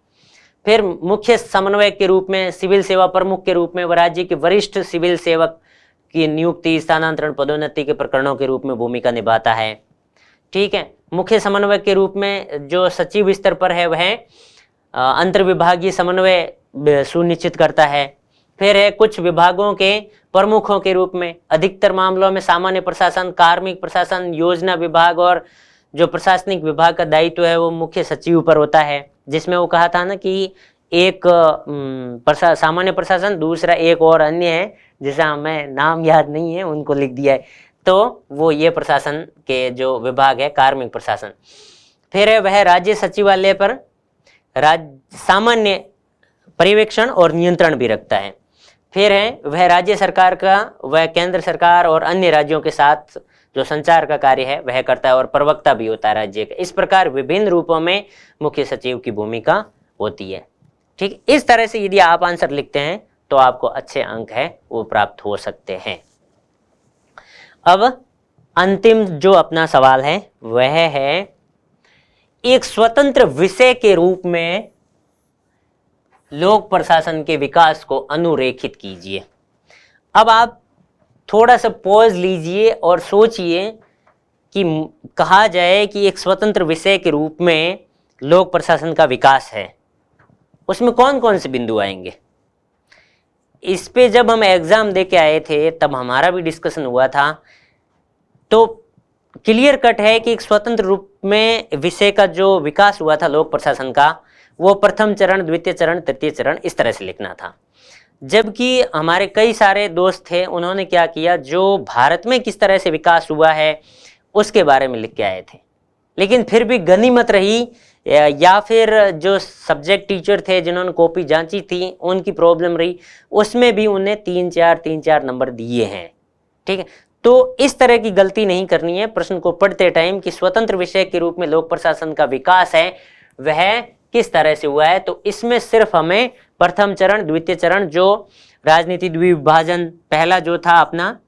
फिर मुख्य समन्वयक के रूप में, सिविल सेवा प्रमुख के रूप में, वह राज्य के वरिष्ठ सिविल सेवक की नियुक्ति, स्थानांतरण, पदोन्नति के प्रकरणों के रूप में भूमिका निभाता है। ठीक है, मुख्य समन्वयक के रूप में जो सचिव स्तर पर है वह अंतर्विभागीय समन्वय सुनिश्चित करता है। फिर है कुछ विभागों के प्रमुखों के रूप में, अधिकतर मामलों में सामान्य प्रशासन, कार्मिक प्रशासन, योजना विभाग और जो प्रशासनिक विभाग का दायित्व है वो मुख्य सचिव पर होता है, जिसमें वो कहा था ना कि एक सामान्य प्रशासन, दूसरा एक और अन्य है जिसका हमें नाम याद नहीं है, उनको लिख दिया है, तो वो ये प्रशासन के जो विभाग है कार्मिक प्रशासन। फिर है वह राज्य सचिवालय पर सामान्य पर्यवेक्षण और नियंत्रण भी रखता है। फिर है वह राज्य सरकार का, वह केंद्र सरकार और अन्य राज्यों के साथ जो संचार का कार्य है वह करता है और प्रवक्ता भी होता है राज्य का। इस प्रकार विभिन्न रूपों में मुख्य सचिव की भूमिका होती है। ठीक, इस तरह से यदि आप आंसर लिखते हैं तो आपको अच्छे अंक है वो प्राप्त हो सकते हैं। अब अंतिम जो अपना सवाल है वह है, एक स्वतंत्र विषय के रूप में लोक प्रशासन के विकास को अनुरेखित कीजिए। अब आप थोड़ा सा पॉज लीजिए और सोचिए कि कहा जाए कि एक स्वतंत्र विषय के रूप में लोक प्रशासन का विकास है, उसमें कौन कौन से बिंदु आएंगे। इस पे जब हम एग्जाम दे के आए थे तब हमारा भी डिस्कशन हुआ था, तो क्लियर कट है कि एक स्वतंत्र रूप में विषय का जो विकास हुआ था लोक प्रशासन का, वो प्रथम चरण, द्वितीय चरण, तृतीय चरण, इस तरह से लिखना था। जबकि हमारे कई सारे दोस्त थे, उन्होंने क्या किया, जो भारत में किस तरह से विकास हुआ है उसके बारे में लिख के आए थे। लेकिन फिर भी गनीमत रही, या फिर जो सब्जेक्ट टीचर थे जिन्होंने कॉपी जांची थी उनकी प्रॉब्लम रही, उसमें भी उन्हें 3-4 नंबर दिए हैं। ठीक है, तो इस तरह की गलती नहीं करनी है प्रश्न को पढ़ते टाइम कि स्वतंत्र विषय के रूप में लोक प्रशासन का विकास है वह किस तरह से हुआ है। तो इसमें सिर्फ हमें प्रथम चरण, द्वितीय चरण, जो राजनीति द्विविभाजन, पहला जो था अपना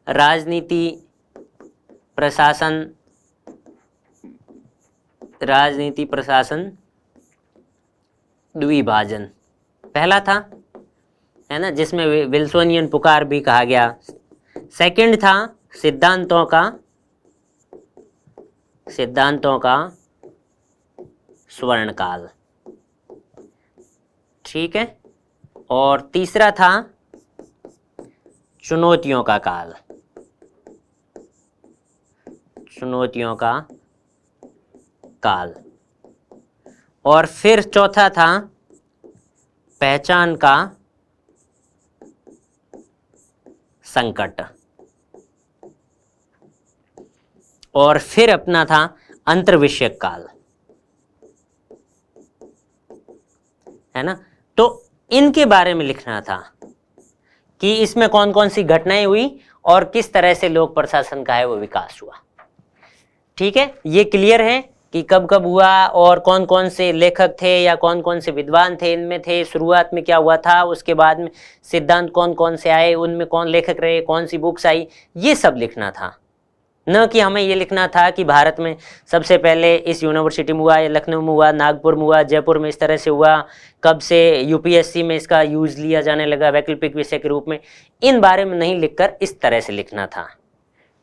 राजनीति प्रशासन द्विभाजन पहला था, है ना, जिसमें विल्सोनियन पुकार भी कहा गया। सेकंड था सिद्धांतों का स्वर्णकाल। ठीक है। और तीसरा था चुनौतियों का काल, चुनौतियों का काल। और फिर चौथा था पहचान का संकट। और फिर अपना था अंतर्विषयक काल, है ना। तो इनके बारे में लिखना था कि इसमें कौन कौन सी घटनाएं हुई और किस तरह से लोक प्रशासन का है वो विकास हुआ। ठीक है, ये क्लियर है कि कब कब हुआ और कौन कौन से लेखक थे या कौन कौन से विद्वान थे इनमें थे, शुरुआत में क्या हुआ था, उसके बाद में सिद्धांत कौन कौन से आए, उनमें कौन लेखक रहे, कौन सी बुक्स आई, ये सब लिखना था। न कि हमें ये लिखना था कि भारत में सबसे पहले इस यूनिवर्सिटी में हुआ, या लखनऊ में हुआ, नागपुर में हुआ, जयपुर में इस तरह से हुआ, कब से यूपीएससी में इसका यूज लिया जाने लगा वैकल्पिक विषय के रूप में। इन बारे में नहीं लिखकर इस तरह से लिखना था।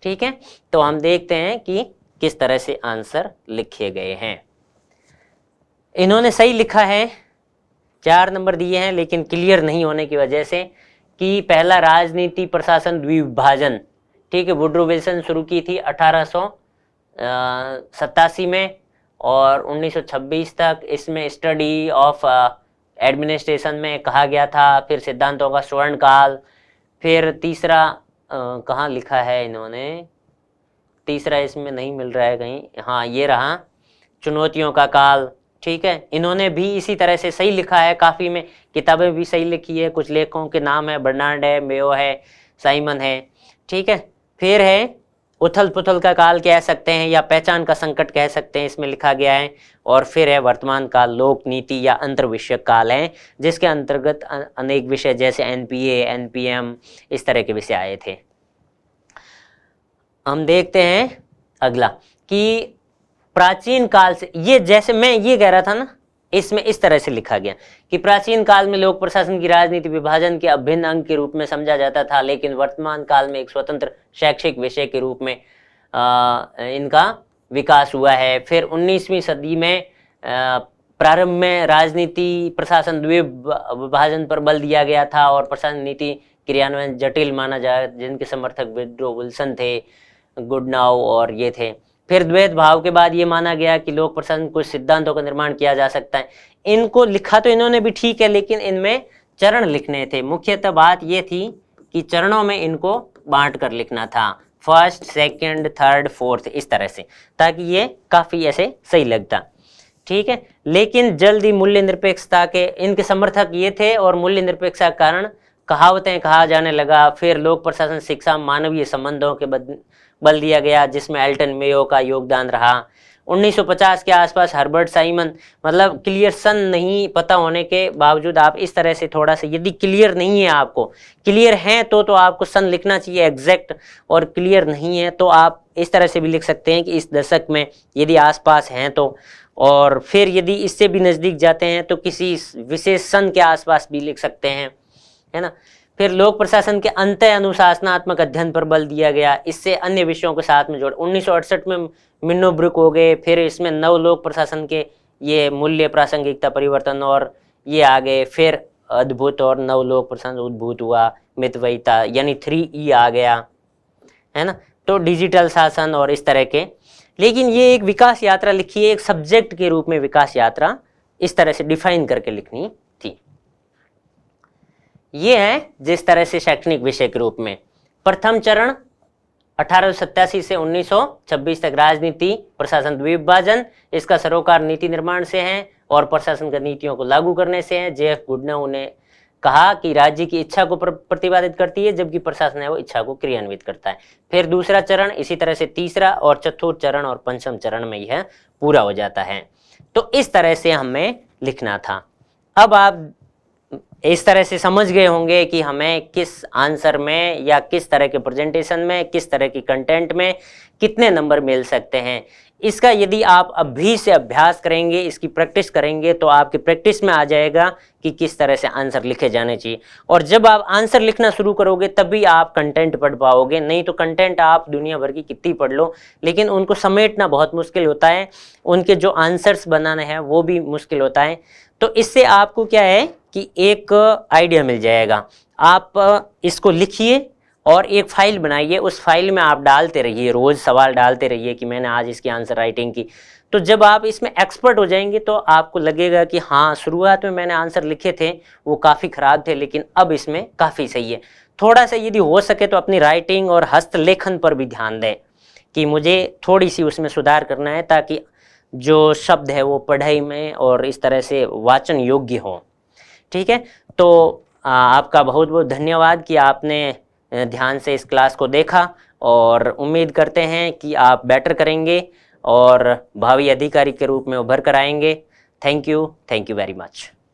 ठीक है, तो हम देखते हैं कि किस तरह से आंसर लिखे गए हैं। इन्होंने सही लिखा है, 4 नंबर दिए हैं, लेकिन क्लियर नहीं होने की वजह से कि पहला राजनीति प्रशासन द्विविभाजन, ठीक है, वुड्रो विल्सन शुरू की थी 1887 में और 1926 तक इसमें स्टडी ऑफ एडमिनिस्ट्रेशन में कहा गया था। फिर सिद्धांतों का स्वर्ण काल, फिर तीसरा कहाँ लिखा है इन्होंने, तीसरा इसमें नहीं मिल रहा है कहीं, हाँ ये रहा, चुनौतियों का काल। ठीक है, इन्होंने भी इसी तरह से सही लिखा है, काफ़ी में किताबें भी सही लिखी है, कुछ लेखकों के नाम है, बर्नार्ड है, मेयो है, साइमन है। ठीक है, फिर है उथल पुथल का काल कह सकते हैं या पहचान का संकट कह सकते हैं, इसमें लिखा गया है। और फिर है वर्तमान काल, लोक नीति या अंतर्विषयक काल है, जिसके अंतर्गत अनेक विषय जैसे एनपीए, एनपीएम इस तरह के विषय आए थे। हम देखते हैं अगला कि प्राचीन काल से, ये जैसे मैं ये कह रहा था ना, इसमें इस तरह से लिखा गया कि प्राचीन काल में लोक प्रशासन की राजनीति विभाजन के अभिन्न अंग के रूप में समझा जाता था, लेकिन वर्तमान काल में एक स्वतंत्र शैक्षिक विषय के रूप में इनका विकास हुआ है। फिर 19वीं सदी में प्रारंभ में राजनीति प्रशासन द्विविभाजन पर बल दिया गया था और प्रशासन नीति क्रियान्वयन जटिल माना जाए, जिनके समर्थक वुड्रो विल्सन थे, गुडनाउ और ये थे। फिर द्वैत भाव के बाद ये माना गया कि लोक प्रशासन कुछ सिद्धांतों का निर्माण किया जा सकता है। इनको लिखा तो इन्होंने भी ठीक है, लेकिन इनमें चरण लिखने थे। मुख्यतः बात ये थी कि चरणों में इनको बांट कर लिखना था, फर्स्ट, सेकंड, थर्ड, फोर्थ, इस तरह से, ताकि ये काफ़ी ऐसे सही लगता। ठीक है, लेकिन जल्द ही मूल्य निरपेक्षता के इनके समर्थक ये थे और मूल्य निरपेक्षता के कारण कहावतें कहा जाने लगा। फिर लोक प्रशासन शिक्षा मानवीय संबंधों के बल दिया गया, जिसमें एल्टन मेयो का योगदान रहा। 1950 के आसपास हर्बर्ट साइमन, मतलब क्लियर सन नहीं पता होने के बावजूद आप इस तरह से थोड़ा सा, यदि क्लियर नहीं है आपको, क्लियर है तो आपको सन लिखना चाहिए एग्जैक्ट, और क्लियर नहीं है तो आप इस तरह से भी लिख सकते हैं कि इस दशक में, यदि आसपास हैं तो। और फिर यदि इससे भी नज़दीक जाते हैं तो किसी विशेष सन के आसपास भी लिख सकते हैं, है ना। फिर लोक प्रशासन के अंत अनुशासनात्मक अध्ययन पर बल दिया गया, इससे अन्य विषयों के साथ में जोड़। 1968 में मिन्नो ब्रुक हो गए, फिर इसमें नव लोक प्रशासन के ये मूल्य प्रासंगिकता परिवर्तन और ये आ गए। फिर अद्भुत और नव लोक प्रशासन उद्भूत हुआ, मितव्ययिता यानी 3E आ गया, है ना। तो डिजिटल शासन और इस तरह के, लेकिन ये एक विकास यात्रा लिखी है, एक सब्जेक्ट के रूप में विकास यात्रा इस तरह से डिफाइन करके लिखनी थी। ये है जिस तरह से शैक्षणिक विषय के रूप में। प्रथम चरण 1887 से 1926 तक राजनीति प्रशासन द्विविभाजन, इसका सरोकार नीति निर्माण से है और प्रशासन की नीतियों को लागू करने से है। जेएफ गुडनाउ ने कहा कि राज्य की इच्छा को प्रतिपादित करती है, जबकि प्रशासन है वो इच्छा को क्रियान्वित करता है। फिर दूसरा चरण, इसी तरह से तीसरा और चतुर्थ चरण और पंचम चरण में यह पूरा हो जाता है। तो इस तरह से हमें लिखना था। अब आप इस तरह से समझ गए होंगे कि हमें किस आंसर में या किस तरह के प्रेजेंटेशन में, किस तरह की कंटेंट में कितने नंबर मिल सकते हैं। इसका यदि आप अभी से अभ्यास करेंगे, इसकी प्रैक्टिस करेंगे, तो आपकी प्रैक्टिस में आ जाएगा कि किस तरह से आंसर लिखे जाने चाहिए। और जब आप आंसर लिखना शुरू करोगे तभी आप कंटेंट पढ़ पाओगे, नहीं तो कंटेंट आप दुनिया भर की कितनी पढ़ लो, लेकिन उनको समेटना बहुत मुश्किल होता है, उनके जो आंसर्स बनाने हैं वो भी मुश्किल होता है। तो इससे आपको क्या है कि एक आइडिया मिल जाएगा। आप इसको लिखिए और एक फाइल बनाइए, उस फाइल में आप डालते रहिए, रोज सवाल डालते रहिए कि मैंने आज इसकी आंसर राइटिंग की। तो जब आप इसमें एक्सपर्ट हो जाएंगे तो आपको लगेगा कि हाँ, शुरुआत में मैंने आंसर लिखे थे वो काफ़ी ख़राब थे, लेकिन अब इसमें काफ़ी सही है। थोड़ा सा यदि हो सके तो अपनी राइटिंग और हस्तलेखन पर भी ध्यान दें कि मुझे थोड़ी सी उसमें सुधार करना है, ताकि जो शब्द है वो पढ़ाई में और इस तरह से वाचन योग्य हो। ठीक है, तो आपका बहुत बहुत धन्यवाद कि आपने ध्यान से इस क्लास को देखा, और उम्मीद करते हैं कि आप बेटर करेंगे और भावी अधिकारी के रूप में उभर कर आएंगे। Thank you very much.